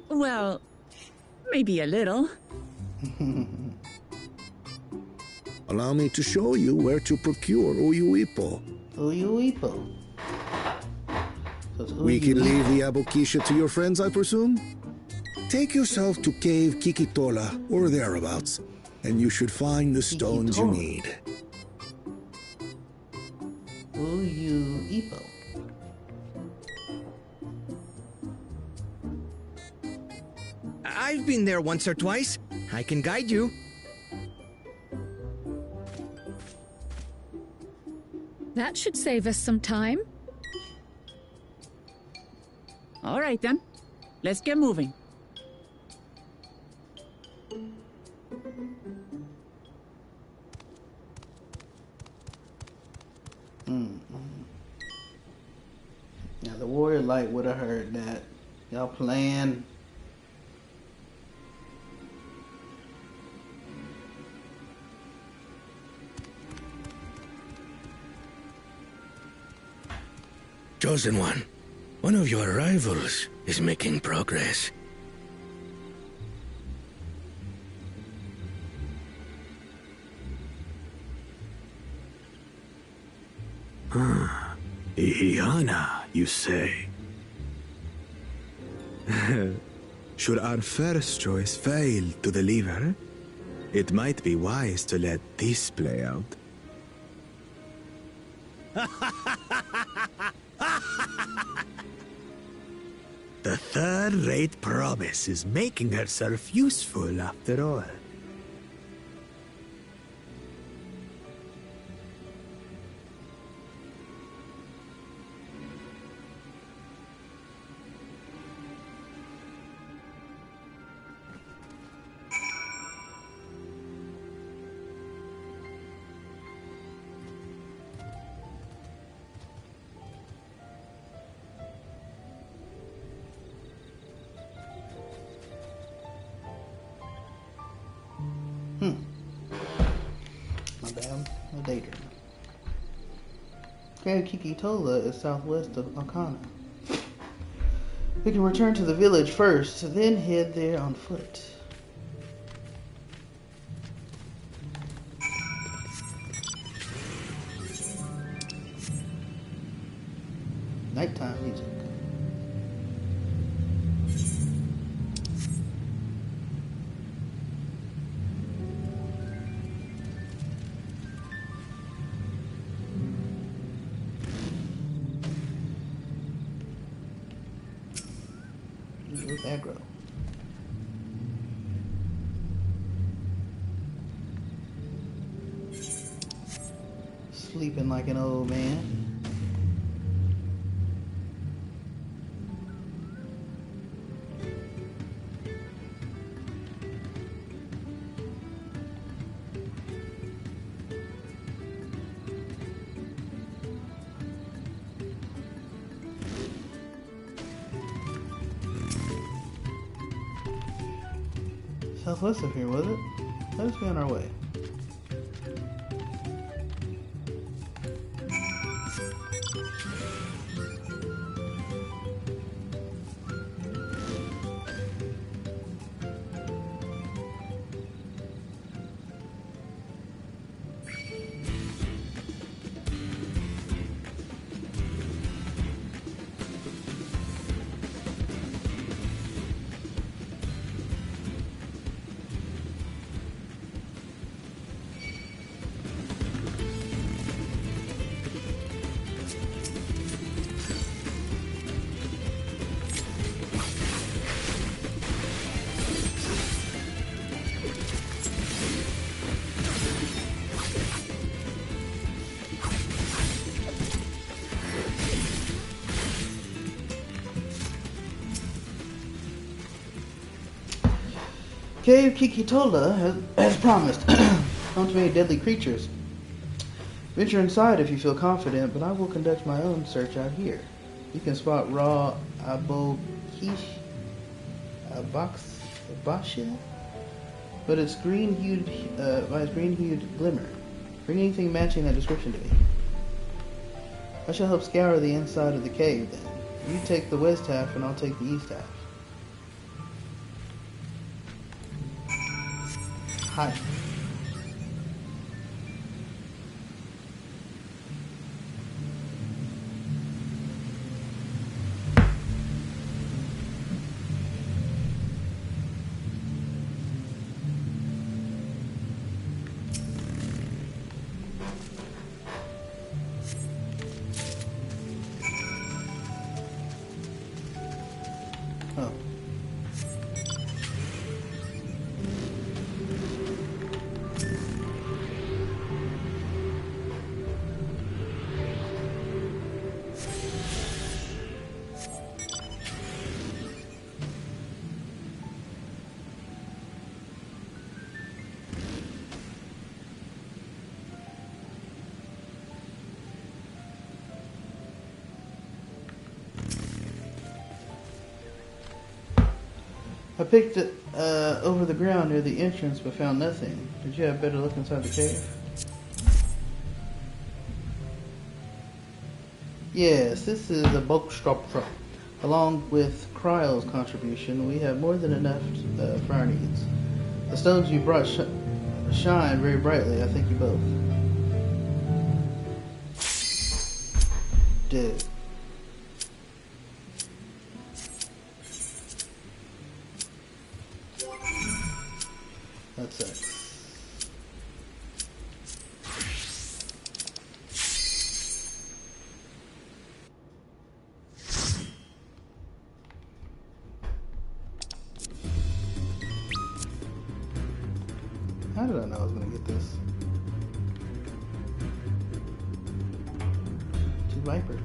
Well, maybe a little. Allow me to show you where to procure Uyuipo. Uyuipo. We can leave the Abokisha to your friends, I presume? Take yourself to Cave Kikitola, or thereabouts, and you should find the stones you Kikitola. need. Uyuipo. I've been there once or twice. I can guide you. That should save us some time. All right then. Let's get moving. Now the Warrior Light would have heard that. Y'all playing. Chosen one of your rivals is making progress. Ihihana, you say? Should our first choice fail to deliver, it might be wise to let this play out. The third-rate promise is making herself useful after all. My bad. No daydream. Cave Kikitola is southwest of Akana. We can return to the village first, then head there on foot. Nighttime music. With aggro. Sleeping like an old man. Southwest of here, was it? Let us be on our way. Cave Kikitola has promised. Not too many deadly creatures. Venture inside if you feel confident, but I will conduct my own search out here. You can spot raw abokish, abashia, but it's green-hued by its green-hued glimmer. Bring anything matching that description to me. I shall help scour the inside of the cave then. You take the west half and I'll take the east half. Hi. Oh. I picked it over the ground near the entrance but found nothing. Did you have a better look inside the cave? Yes, this is a bulk structure. Along with Kryle's contribution, we have more than enough for our needs. The stones you brought shine very brightly. I thank you both. Dude. That sucks. How did I know I was going to get this? 2 vipers.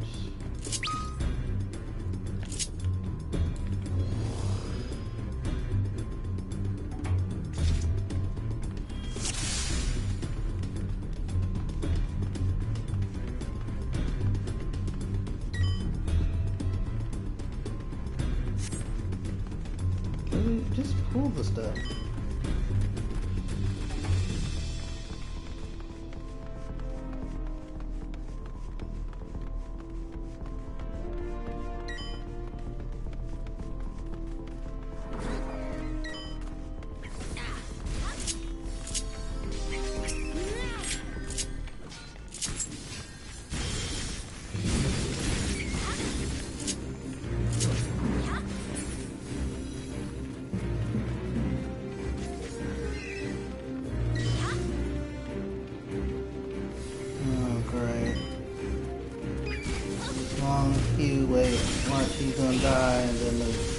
Just pull the stuff. Oh, great. Long few wait. Watch, he's gonna die and then the...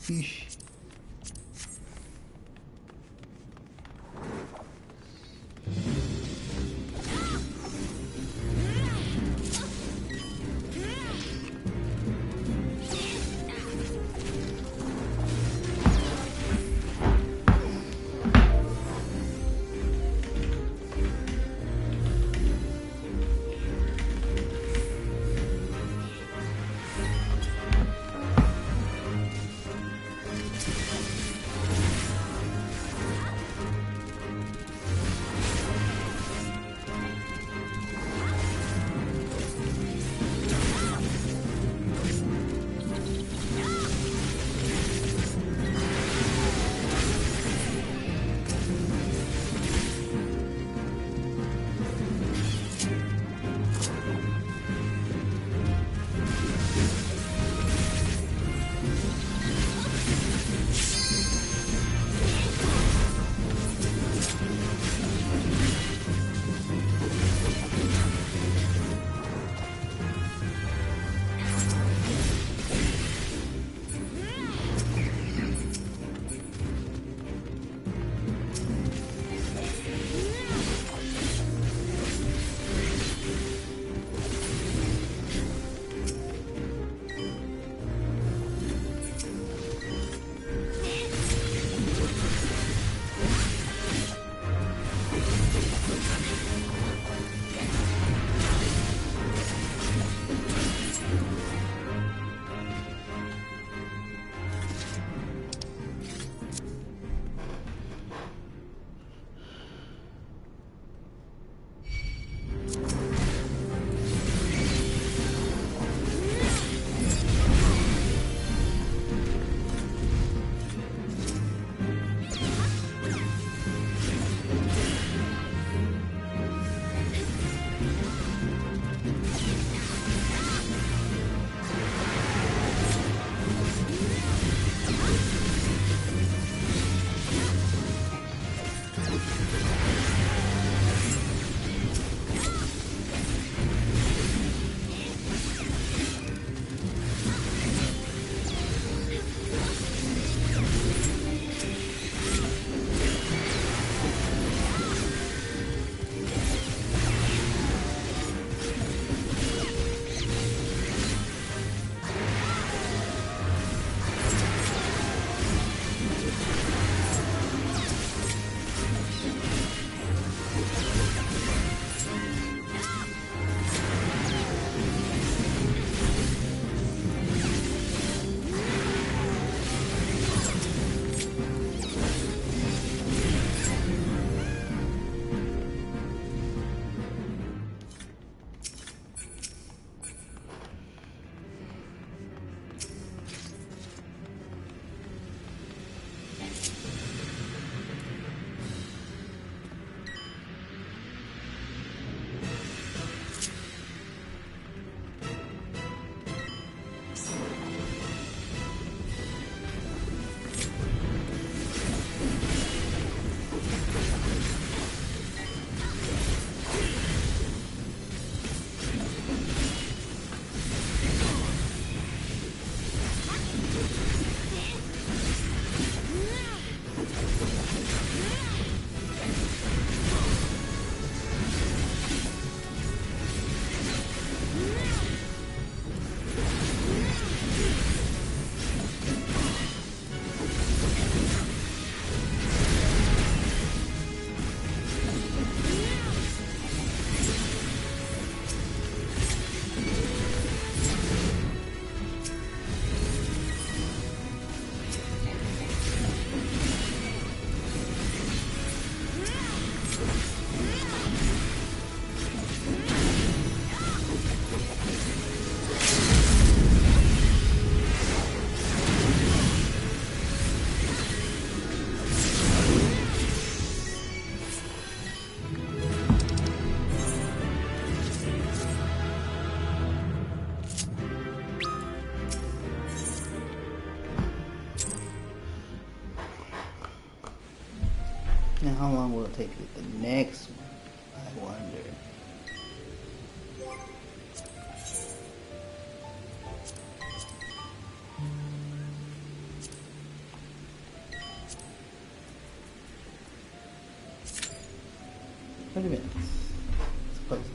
Yeesh. Now, how long will it take to get the next one? I wonder. 20 minutes. Supposedly.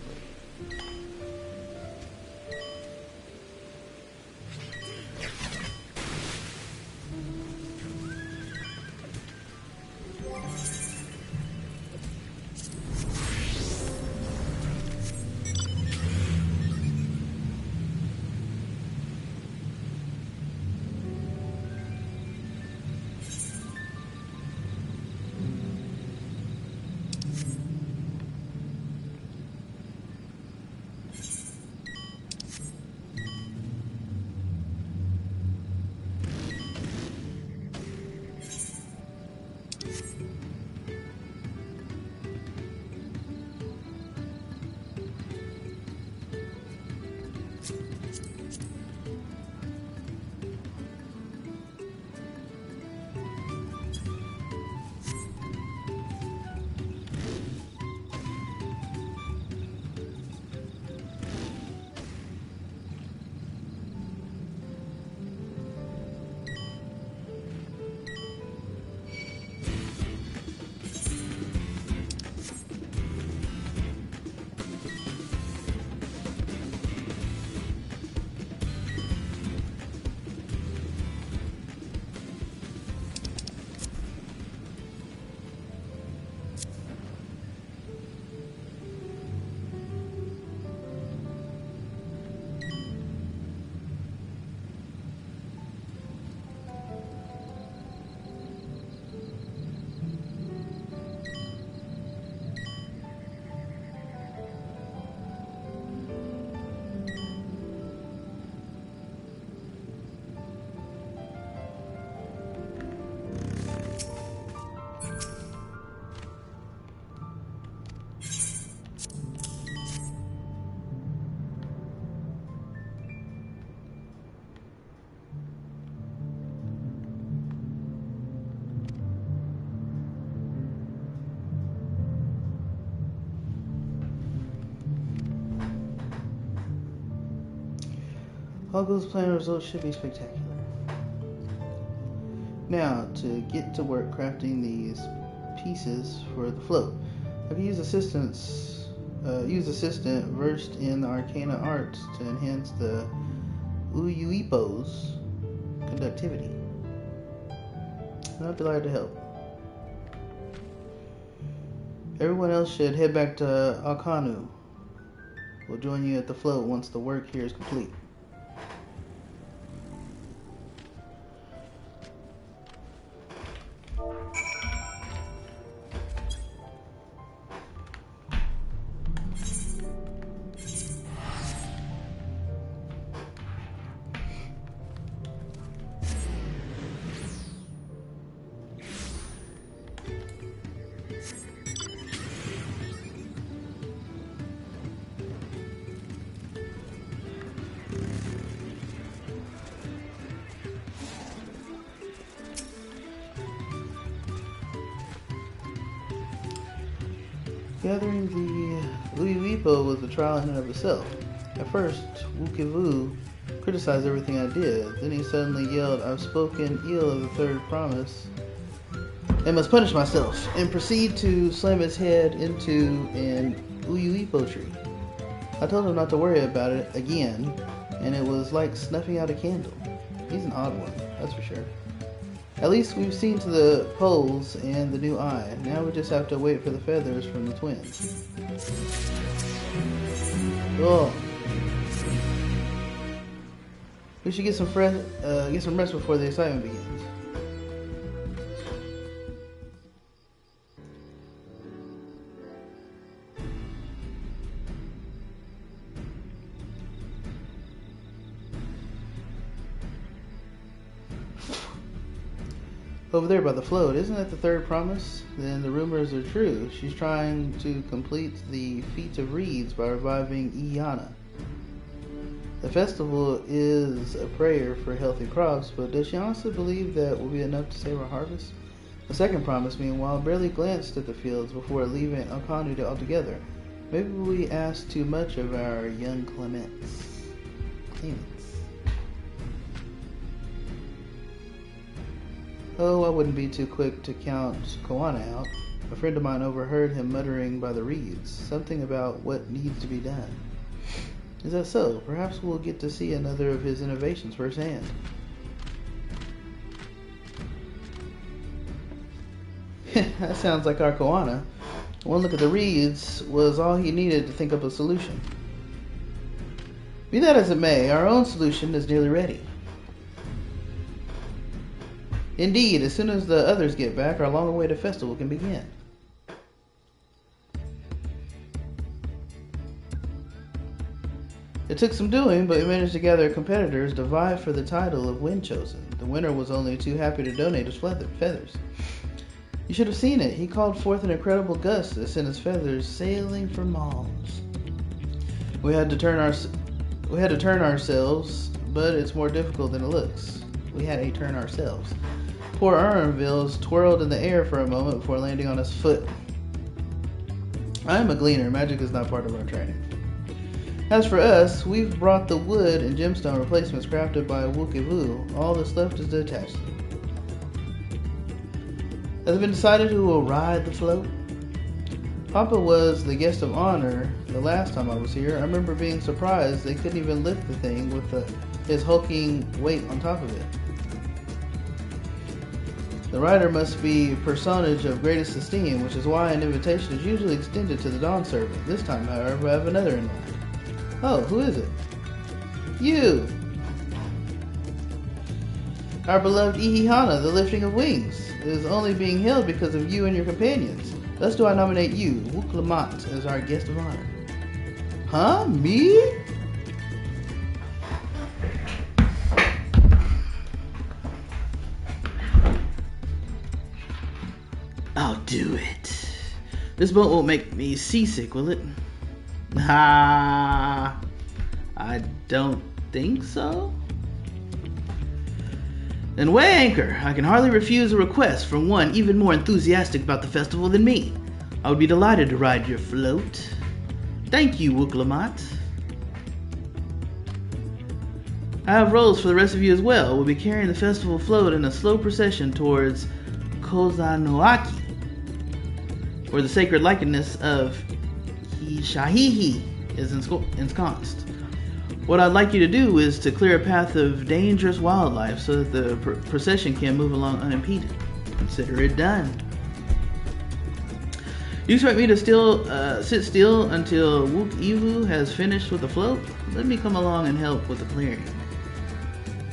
All goes plan, results should be spectacular. Now, to get to work crafting these pieces for the float, I can use assistant versed in the arcana arts to enhance the Uyuipo's conductivity. And I'd be glad to help. Everyone else should head back to Alkanu. We'll join you at the float once the work here is complete. Gathering the Uyuipo was a trial in and of itself. At first, Wukivu criticized everything I did. Then he suddenly yelled, "I've spoken ill of the third promise and must punish myself," and proceed to slam his head into an Uyuipo tree. I told him not to worry about it again, and it was like snuffing out a candle. He's an odd one, that's for sure. At least we've seen to the poles and the new eye. Now we just have to wait for the feathers from the twins. Oh. We should get some rest before the excitement begins. Over there by the float, isn't that the third promise? Then the rumors are true. She's trying to complete the feat of reeds by reviving Iana. The festival is a prayer for healthy crops, but does she honestly believe that will be enough to save our harvest? The second promise, meanwhile, barely glanced at the fields before leaving Alkanu altogether. Maybe we asked too much of our young claimants. Oh, I wouldn't be too quick to count Koana out. A friend of mine overheard him muttering by the reeds, something about what needs to be done. Is that so? Perhaps we'll get to see another of his innovations firsthand. That sounds like our koana. One look at the reeds was all he needed to think up a solution. Be that as it may, our own solution is nearly ready. Indeed, as soon as the others get back, our long-awaited festival can begin. It took some doing, but we managed to gather competitors to vie for the title of Wind Chosen. The winner was only too happy to donate his feathers. You should have seen it. He called forth an incredible gust that sent his feathers sailing for miles. We had to turn ourselves, but it's more difficult than it looks. We had to turn ourselves. Poor Urnville's twirled in the air for a moment before landing on his foot. I am a gleaner. Magic is not part of our training. As for us, we've brought the wood and gemstone replacements crafted by Wukivu. All that's left is to attach them. Has it been decided who will ride the float? Papa was the guest of honor the last time I was here. I remember being surprised they couldn't even lift the thing with his hulking weight on top of it. The rider must be a personage of greatest esteem, which is why an invitation is usually extended to the Dawn servant. This time, however, I have another in mind. Oh, who is it? You! Our beloved Ihihana, the lifting of wings, is only being held because of you and your companions. Thus do I nominate you, Wuklamat, as our guest of honor. Huh? Me? I'll do it. This boat won't make me seasick, will it? I don't think so. Then weigh anchor. I can hardly refuse a request from one even more enthusiastic about the festival than me. I would be delighted to ride your float. Thank you, Wuklamat. I have roles for the rest of you as well. We'll be carrying the festival float in a slow procession towards Kozanoaki, where the sacred likeness of Hishahihi is ensconced. What I'd like you to do is to clear a path of dangerous wildlife so that the procession can move along unimpeded. Consider it done. You expect me to sit still until Wook Evu has finished with the float? Let me come along and help with the clearing.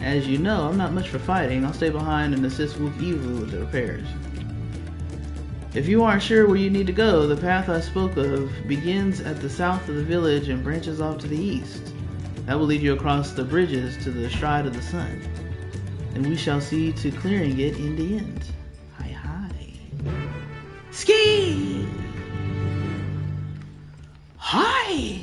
As you know, I'm not much for fighting. I'll stay behind and assist Wook Evu with the repairs. If you aren't sure where you need to go, the path I spoke of begins at the south of the village and branches off to the east. That will lead you across the bridges to the Stride of the Sun, and we shall see to clearing it in the end. Hi hi. Ski! Hi!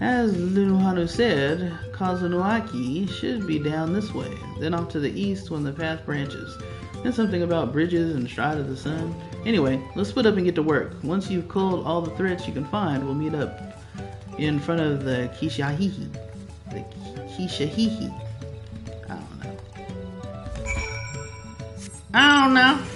As Lunuhanu said, Kazunoaki should be down this way, then off to the east when the path branches. And something about bridges and Stride of the Sun. Anyway, let's split up and get to work. Once you've culled all the threats you can find, we'll meet up in front of the Kishahihi. The Kishahihi. I don't know.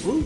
Woo.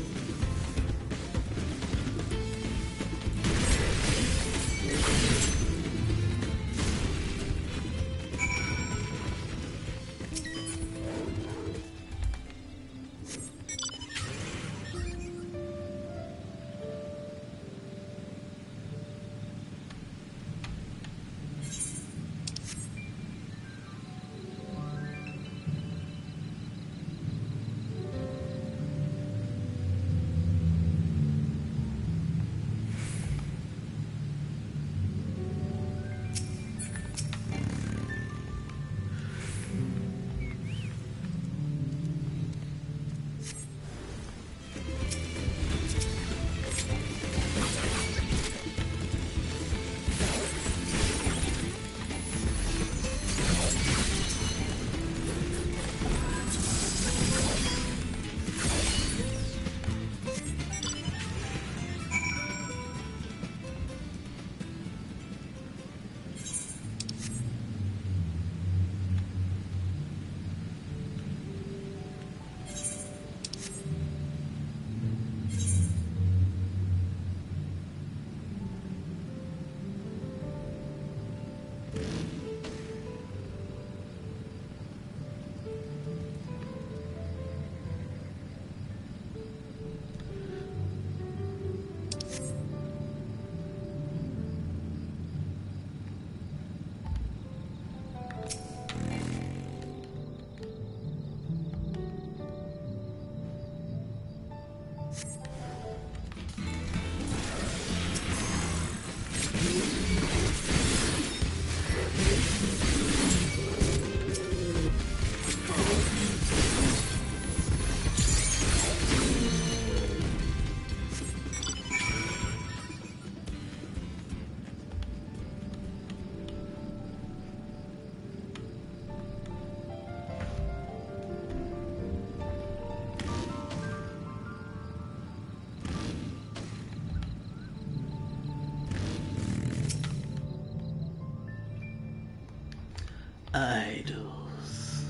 Idols.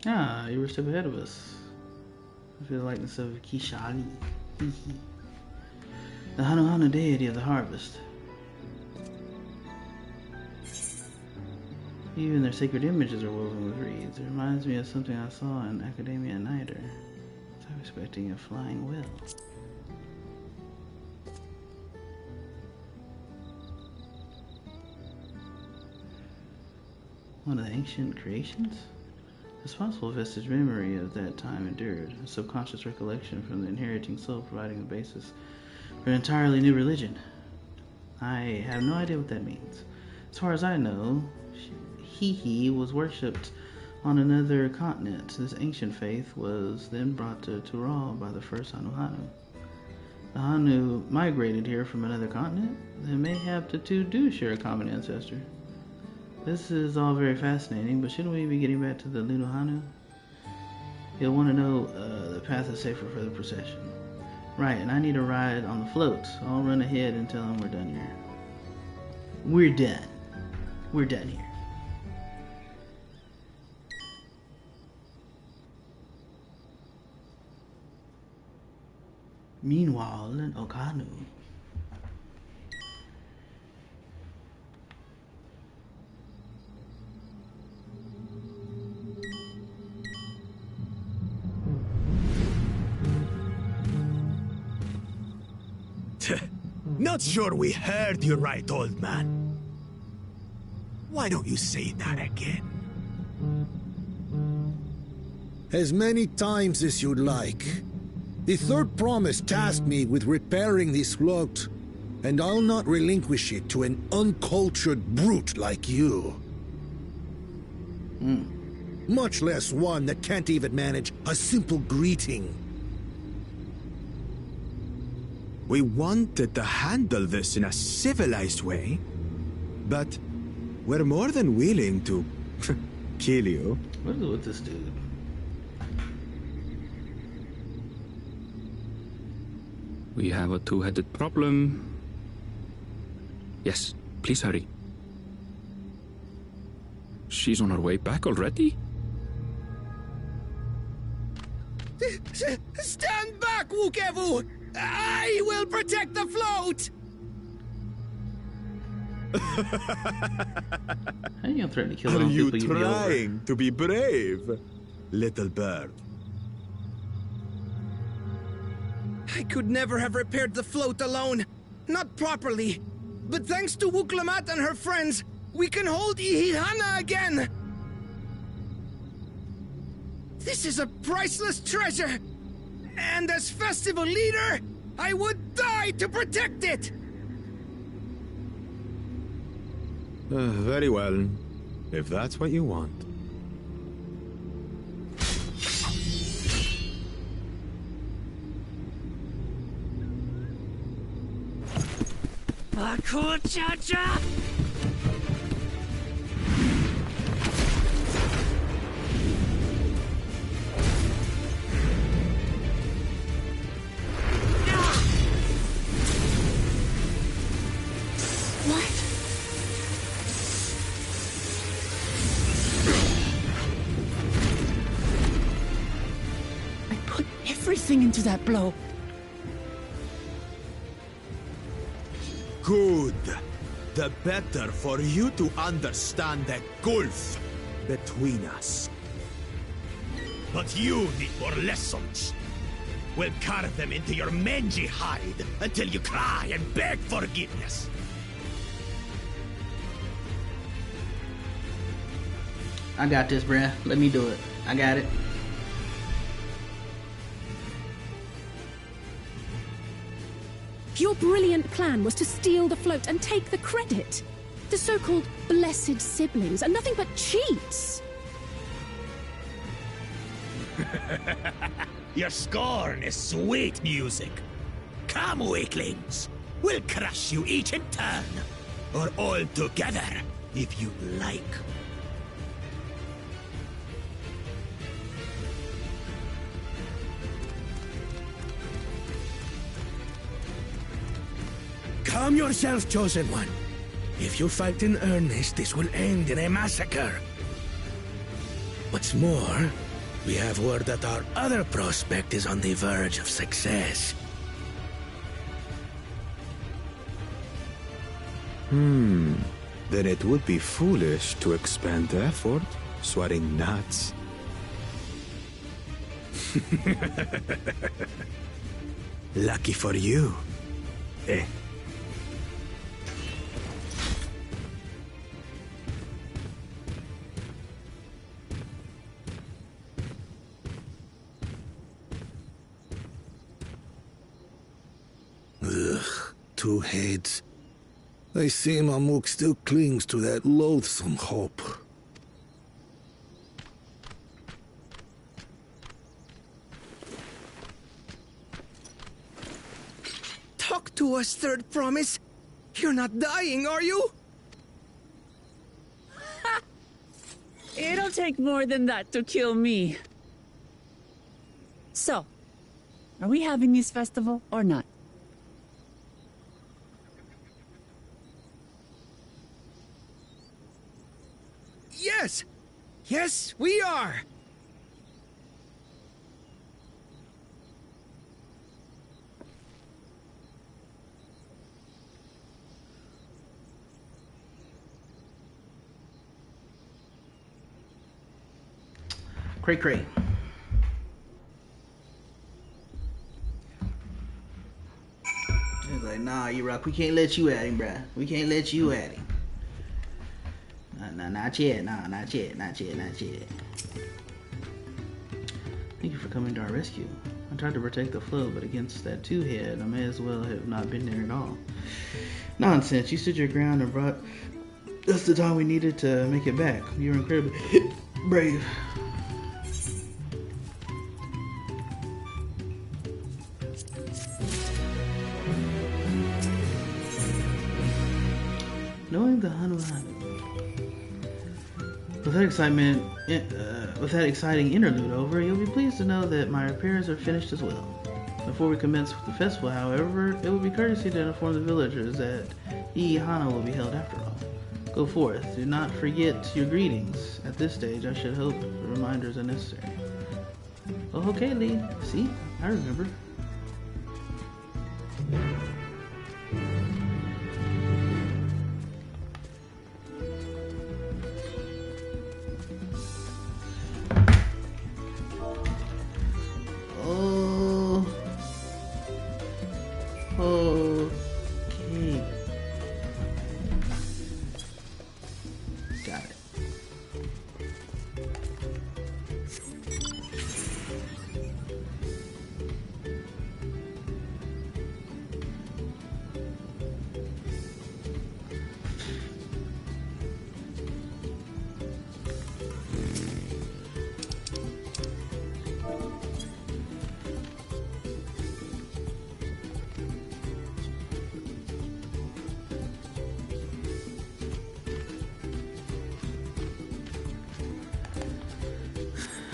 Ah, you were a step ahead of us. I feel the likeness of Kishali. The Hanu deity of the harvest. Even their sacred images are woven with reeds. It reminds me of something I saw in Academia Nider. I was expecting a flying whale. One of the ancient creations? This possible vestige memory of that time endured, a subconscious recollection from the inheriting soul providing the basis for an entirely new religion. I have no idea what that means. As far as I know, He was worshipped on another continent. This ancient faith was then brought to Tural by the first Hanu. The Hanu migrated here from another continent. They mayhap the two do share a common ancestor. This is all very fascinating, but shouldn't we be getting back to the Lunu Hanu? He'll want to know the path is safer for the procession. Right, and I need a ride on the float, so I'll run ahead and tell him we're done here. We're done. We're done here. Meanwhile, in Okanu. Not sure we heard you right, old man. Why don't you say that again? As many times as you'd like. The third promise tasked me with repairing this float, and I'll not relinquish it to an uncultured brute like you. Much less one that can't even manage a simple greeting. We wanted to handle this in a civilized way, but we're more than willing to kill you. What is with this dude? We have a two-headed problem. Yes, please hurry. She's on her way back already? Stand back, Wukevu! I will protect the float! How you gonna threaten to kill Are all you people you be over? trying to be brave, little bird? I could never have repaired the float alone. Not properly. But thanks to Wuklamat and her friends, we can hold Ihihana again! This is a priceless treasure! And as festival leader, I would die to protect it! Very well, if that's what you want. Cha-cha! Everything into that blow. Good. The better for you to understand the gulf between us. But you need more lessons. We'll carve them into your mangy hide until you cry and beg forgiveness. I got this, bruh. Let me do it. I got it. Your brilliant plan was to steal the float and take the credit. The so-called blessed siblings are nothing but cheats. Your scorn is sweet music. Come, weaklings. We'll crush you each in turn. Or all together, if you like. Calm yourself, Chosen One. If you fight in earnest, this will end in a massacre. What's more, we have word that our other prospect is on the verge of success. Then it would be foolish to expend effort sweating nuts. Lucky for you. Eh? Ugh, two heads. I see Mamuk still clings to that loathsome hope. Talk to us, Third Promise. You're not dying, are you? It'll take more than that to kill me. So, are we having this festival or not? Yes! Yes, we are! Cray. It's like, nah, E-Rock, we can't let you at him, bruh. We can't let you at him. Nah, not yet. Nah, not yet. Thank you for coming to our rescue. I tried to protect the float, but against that two-head, I may as well have not been there at all. Nonsense. You stood your ground and brought us the time we needed to make it back. You were incredibly brave. Knowing the Hanu. With that exciting interlude over, you'll be pleased to know that my repairs are finished as well. Before we commence with the festival, however, it would be courtesy to inform the villagers that Ihana will be held after all. Go forth. Do not forget your greetings. At this stage, I should hope reminders are necessary. Oh, okay, Lee. See? I remember.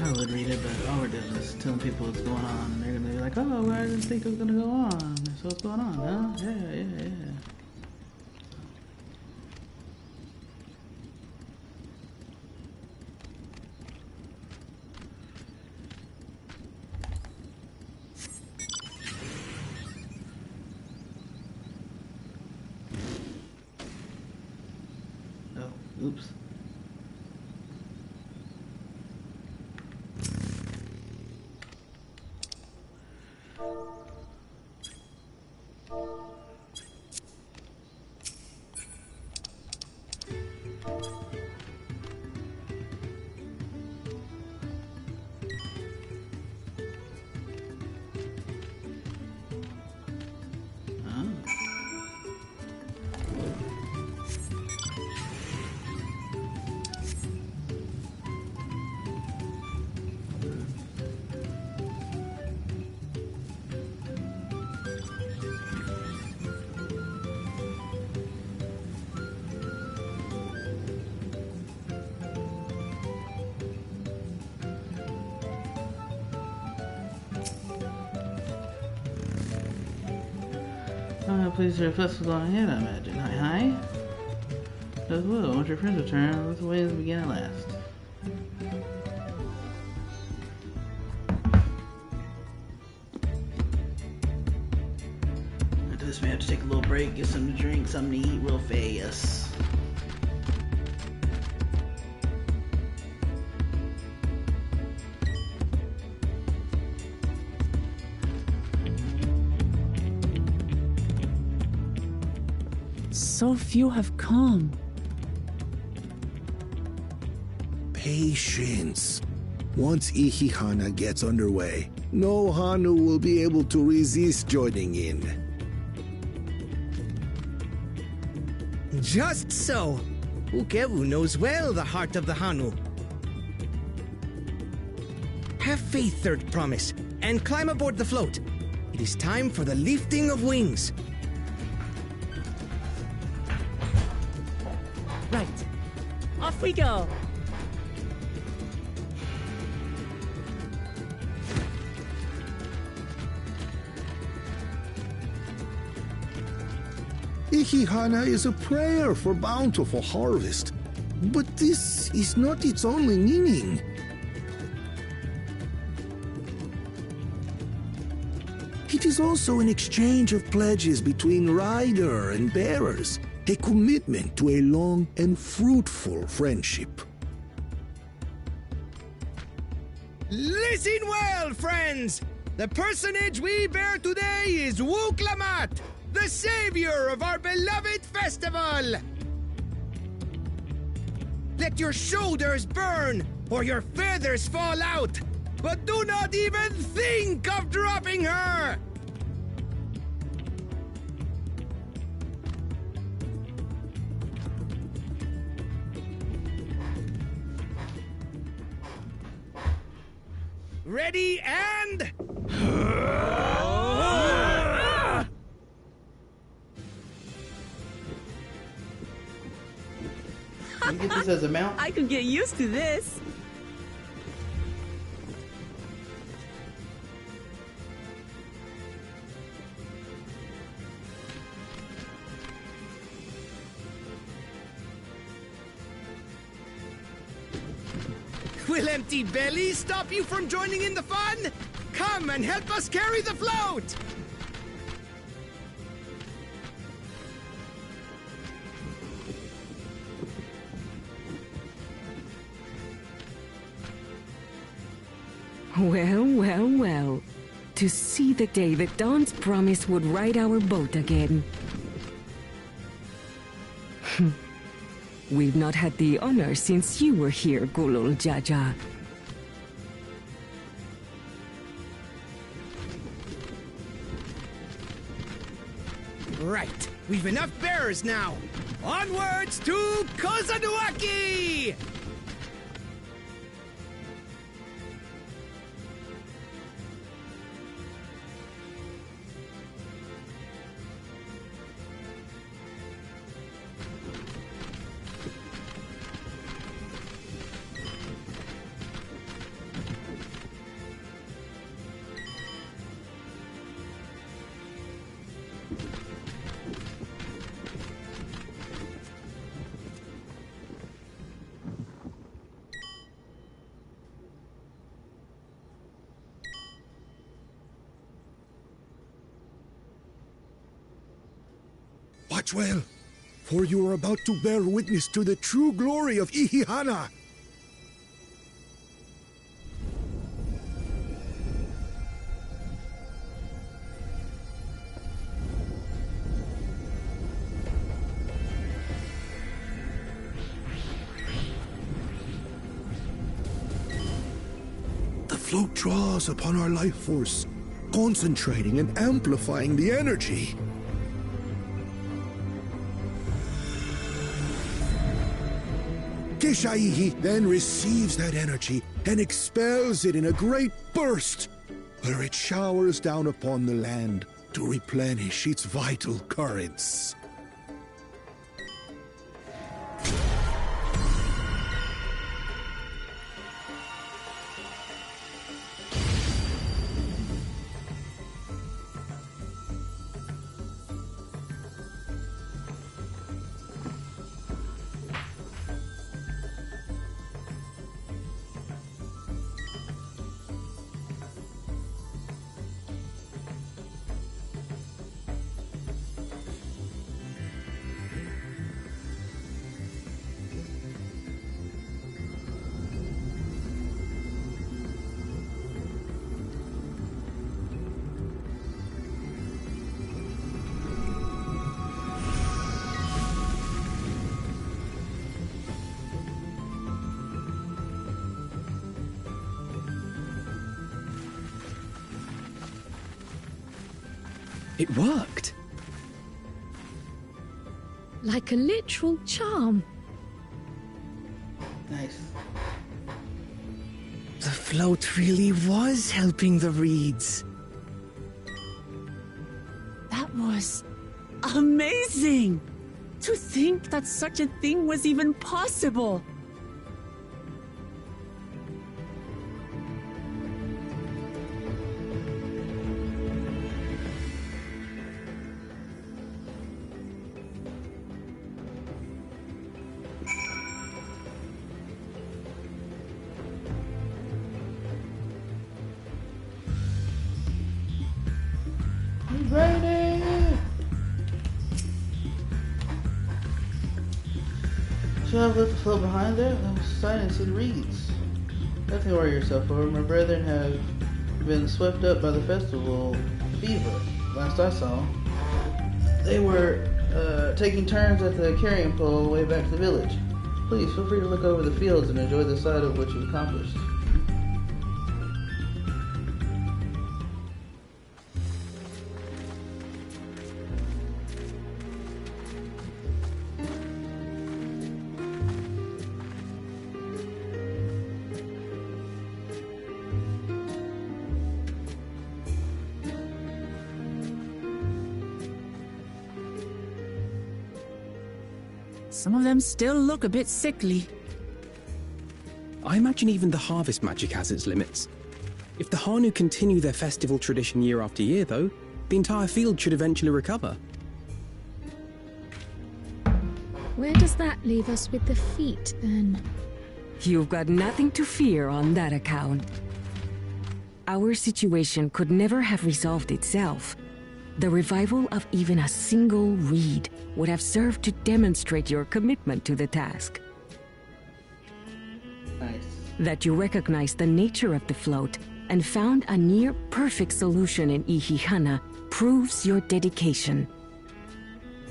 I would read it, but all we're doing is telling people what's going on, and they're gonna be like, "Oh, well, I didn't think it was gonna go on. So what's going on, huh? Yeah." Oh, oops. Please hear a festival on ahead, I imagine. Hi. As well, once your friends return, let's away as begin at last. After this, we have to take a little break, get something to drink, something to eat real fast. So few have come. Patience. Once Ihihana gets underway, no Hanu will be able to resist joining in. Just so. Ukewu knows well the heart of the Hanu. Have faith, Third Promise, and climb aboard the float. It is time for the lifting of wings. Right. Off we go. Ihihana is a prayer for bountiful harvest, but this is not its only meaning. It is also an exchange of pledges between rider and bearers, a commitment to a long and fruitful friendship. Listen well, friends! The personage we bear today is Wuklamat, the savior of our beloved festival! Let your shoulders burn, or your feathers fall out, but do not even think of dropping her! Ready and... Can you get this as a mount? I could get used to this. Will empty bellies stop you from joining in the fun? Come and help us carry the float! Well, well, well. To see the day that Dawn's promise would ride our boat again. We've not had the honor since you were here, Gulul Jaja. Right, we've enough bearers now. Onwards to Kozanuaki! Watch well, for you are about to bear witness to the true glory of Ihihana. The float draws upon our life force, concentrating and amplifying the energy. Keshaihi then receives that energy and expels it in a great burst, where it showers down upon the land to replenish its vital currents. It worked. Like a literal charm. Nice. The float really was helping the reeds. That was amazing! To think that such a thing was even possible! It's raining! Should I have left the float behind there? I was excited to see the reeds. Nothing to worry yourself over. My brethren have been swept up by the festival fever. Last I saw, they were taking turns at the carrying pole way back to the village. Please feel free to look over the fields and enjoy the sight of what you've accomplished. Some of them still look a bit sickly. I imagine even the harvest magic has its limits. If the Hanu continue their festival tradition year after year, though, the entire field should eventually recover. Where does that leave us with the feet, then? You've got nothing to fear on that account. Our situation could never have resolved itself. The revival of even a single reed would have served to demonstrate your commitment to the task. Nice. That you recognized the nature of the float and found a near-perfect solution in Ihihana proves your dedication.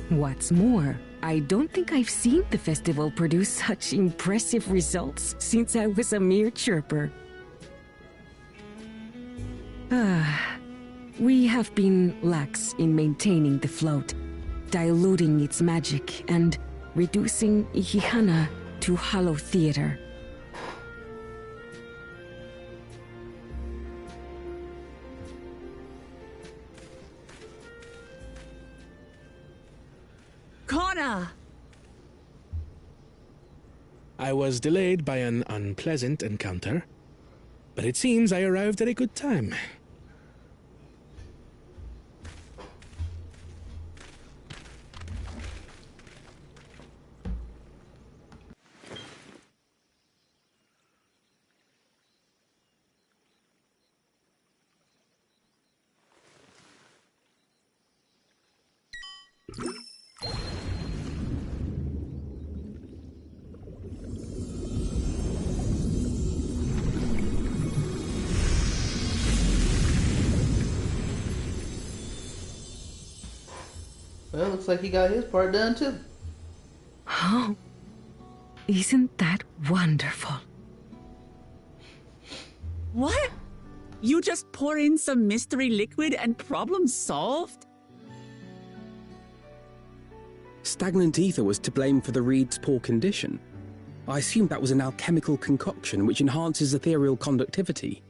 What's more, I don't think I've seen the festival produce such impressive results since I was a mere chirper. We have been lax in maintaining the float, diluting its magic and reducing Ihihana to hollow theater. Kona! I was delayed by an unpleasant encounter, but it seems I arrived at a good time. Well, looks like he got his part done too. Oh, isn't that wonderful? What? You just pour in some mystery liquid and problem solved? Stagnant ether was to blame for the reed's poor condition. I assumed that was an alchemical concoction which enhances ethereal conductivity.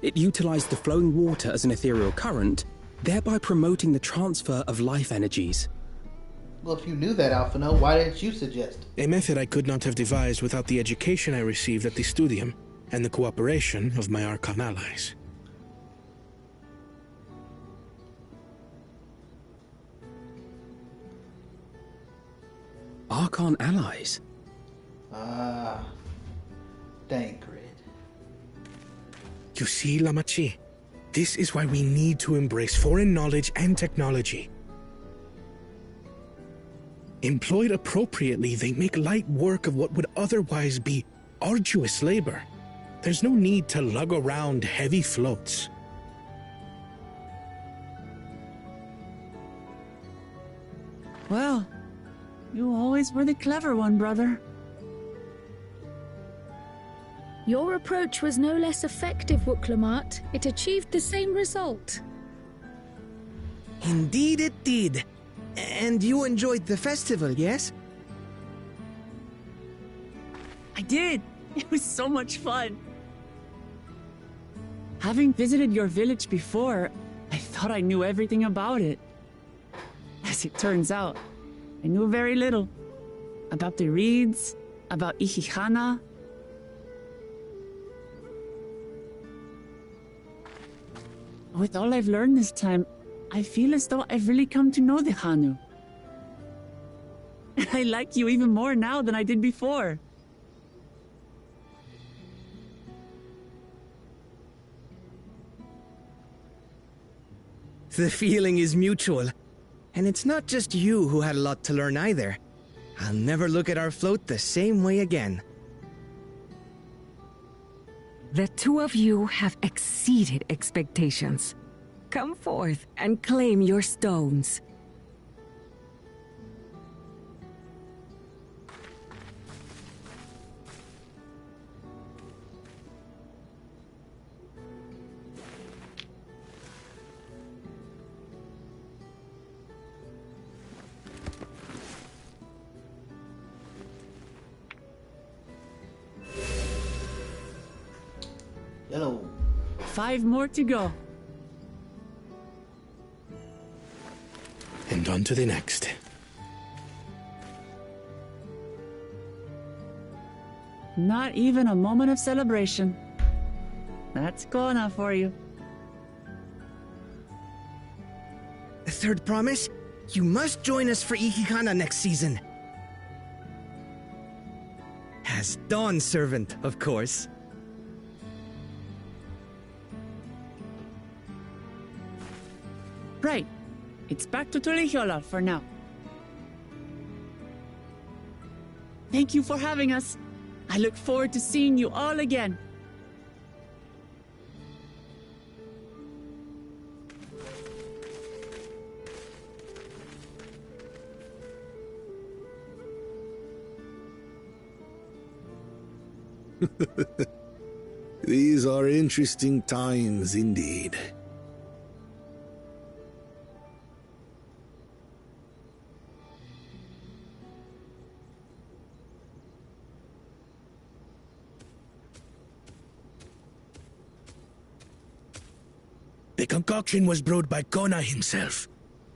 It utilized the flowing water as an ethereal current, thereby promoting the transfer of life energies. Well, if you knew that, Alphino, why didn't you suggest? A method I could not have devised without the education I received at the studium and the cooperation of my Archon allies. Archon allies? Ah, dang grid. You see, Lamachi, this is why we need to embrace foreign knowledge and technology. Employed appropriately, they make light work of what would otherwise be arduous labor. There's no need to lug around heavy floats. Well, you always were the clever one, brother. Your approach was no less effective, Wuklamat. It achieved the same result. Indeed it did. And you enjoyed the festival, yes? I did. It was so much fun. Having visited your village before, I thought I knew everything about it. As it turns out, I knew very little. About the reeds, about Ihihana. With all I've learned this time, I feel as though I've really come to know the Hanu. And I like you even more now than I did before. The feeling is mutual. And it's not just you who had a lot to learn either. I'll never look at our float the same way again. The two of you have exceeded expectations. Come forth and claim your stones. Hello. 5 more to go. And on to the next. Not even a moment of celebration. That's Kona for you. The third promise? You must join us for Ihihana next season. As Dawn Servant, of course. Right. It's back to Tulihiola for now. Thank you for having us. I look forward to seeing you all again. These are interesting times indeed. The concoction was brewed by Kona himself.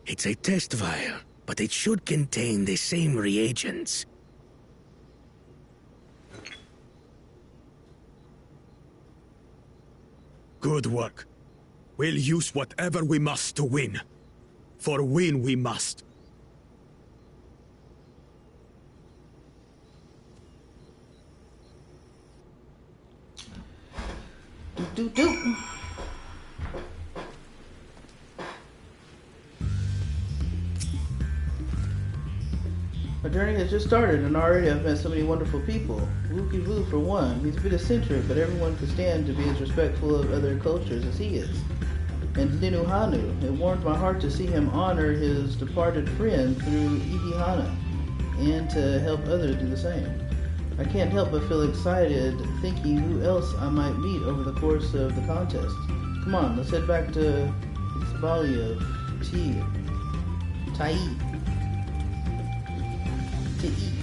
It's a test vial, but it should contain the same reagents. Good work. We'll use whatever we must to win. For win we must. Do. Our journey has just started, and already I've met so many wonderful people. Wookie Vu, for one, he's a bit eccentric, but everyone can stand to be as respectful of other cultures as he is. And Linu Hanu, it warmed my heart to see him honor his departed friend through Ihihana, and to help others do the same. I can't help but feel excited thinking who else I might meet over the course of the contest. Come on, let's head back to Isbalia, Tai. To eat.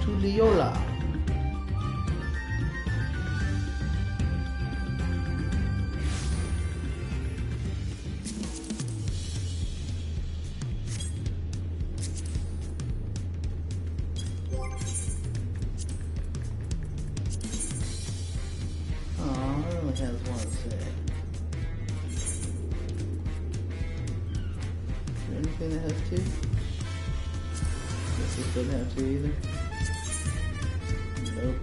To Leola. Has one say. Is there anything that has two? Guess this doesn't have two either. Nope.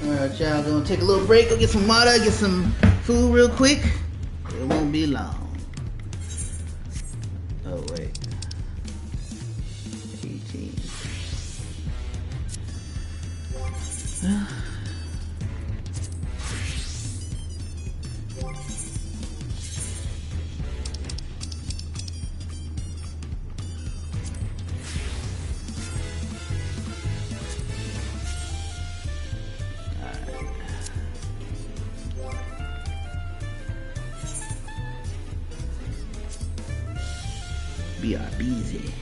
Alright, y'all, gonna take a little break, go get some water, get some food real quick. It won't be long. Oh, wait. 18. We are busy.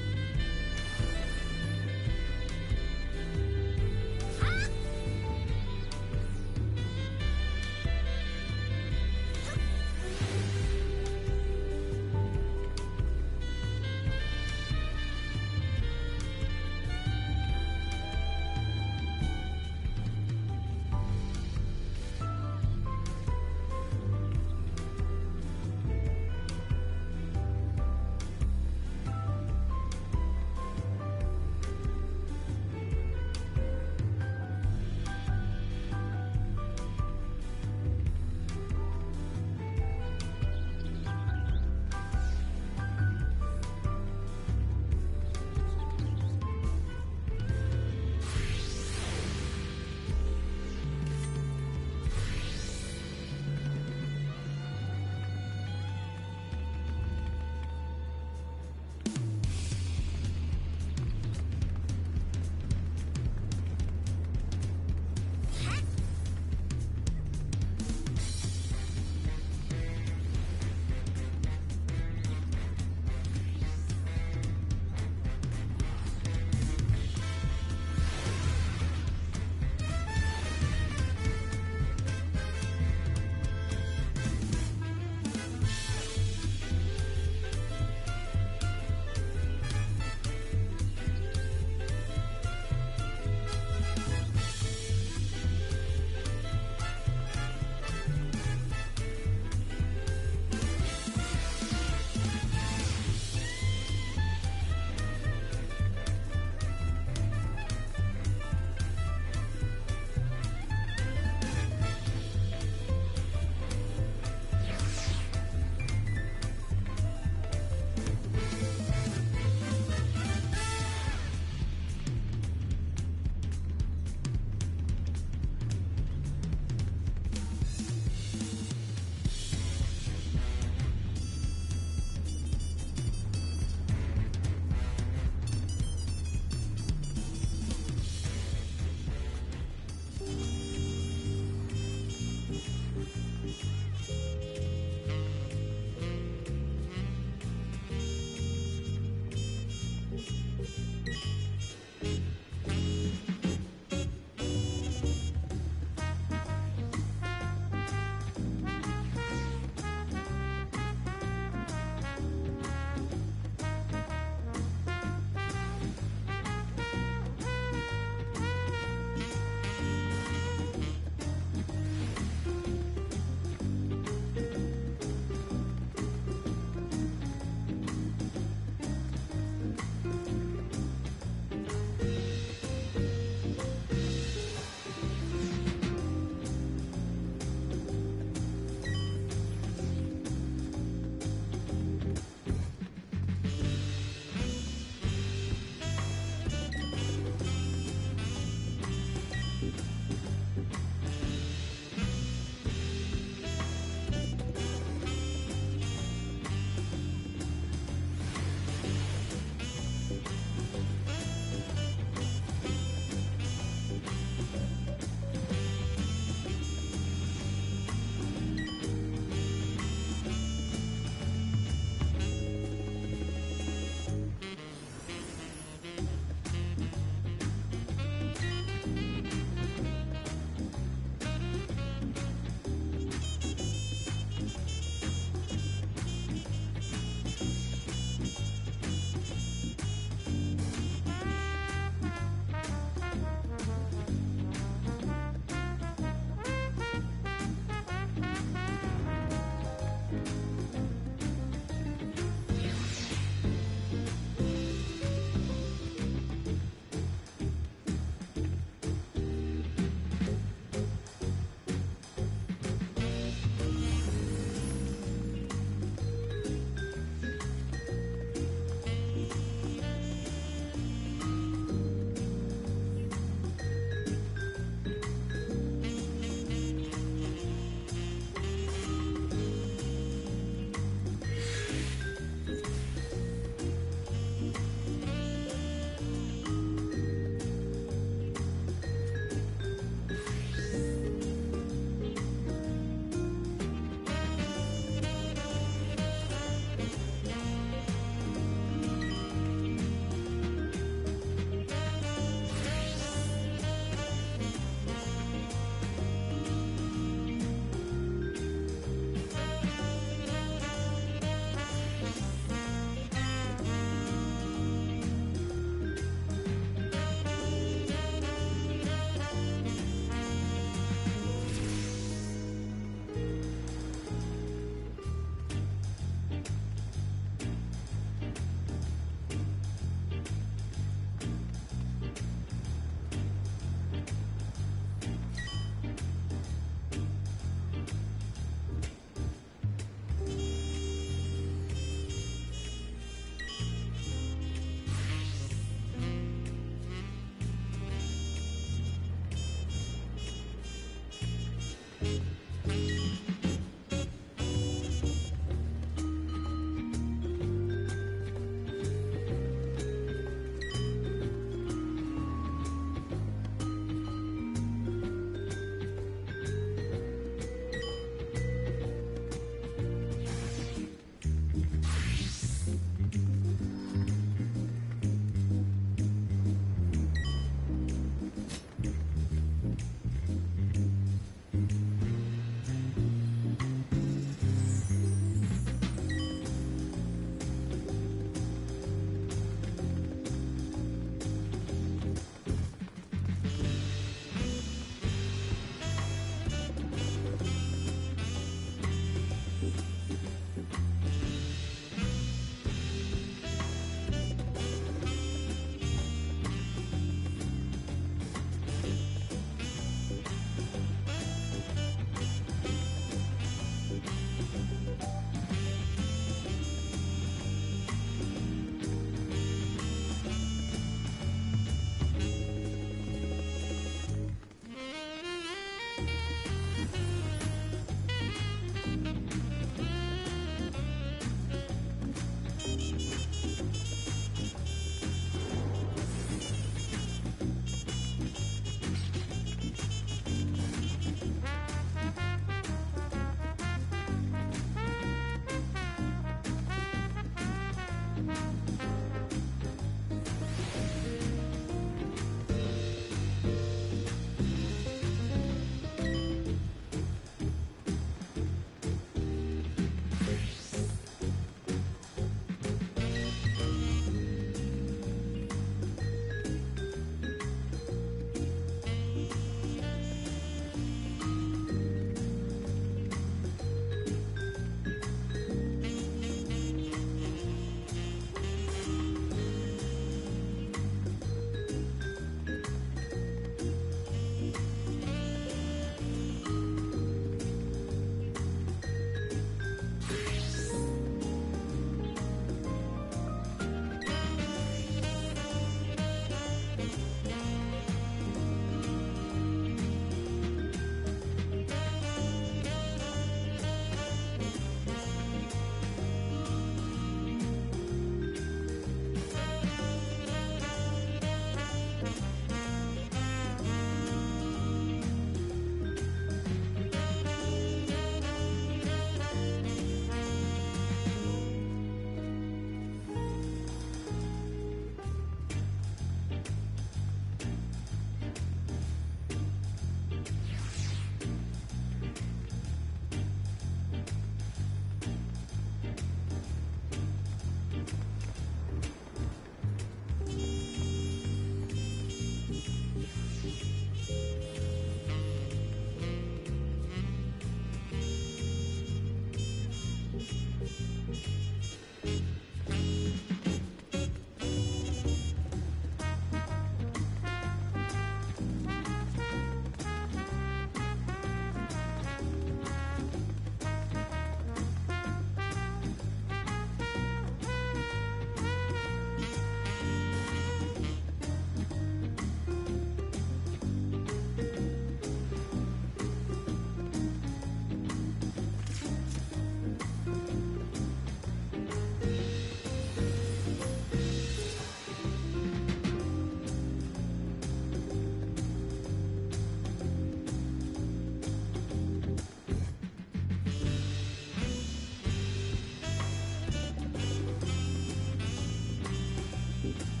Peace.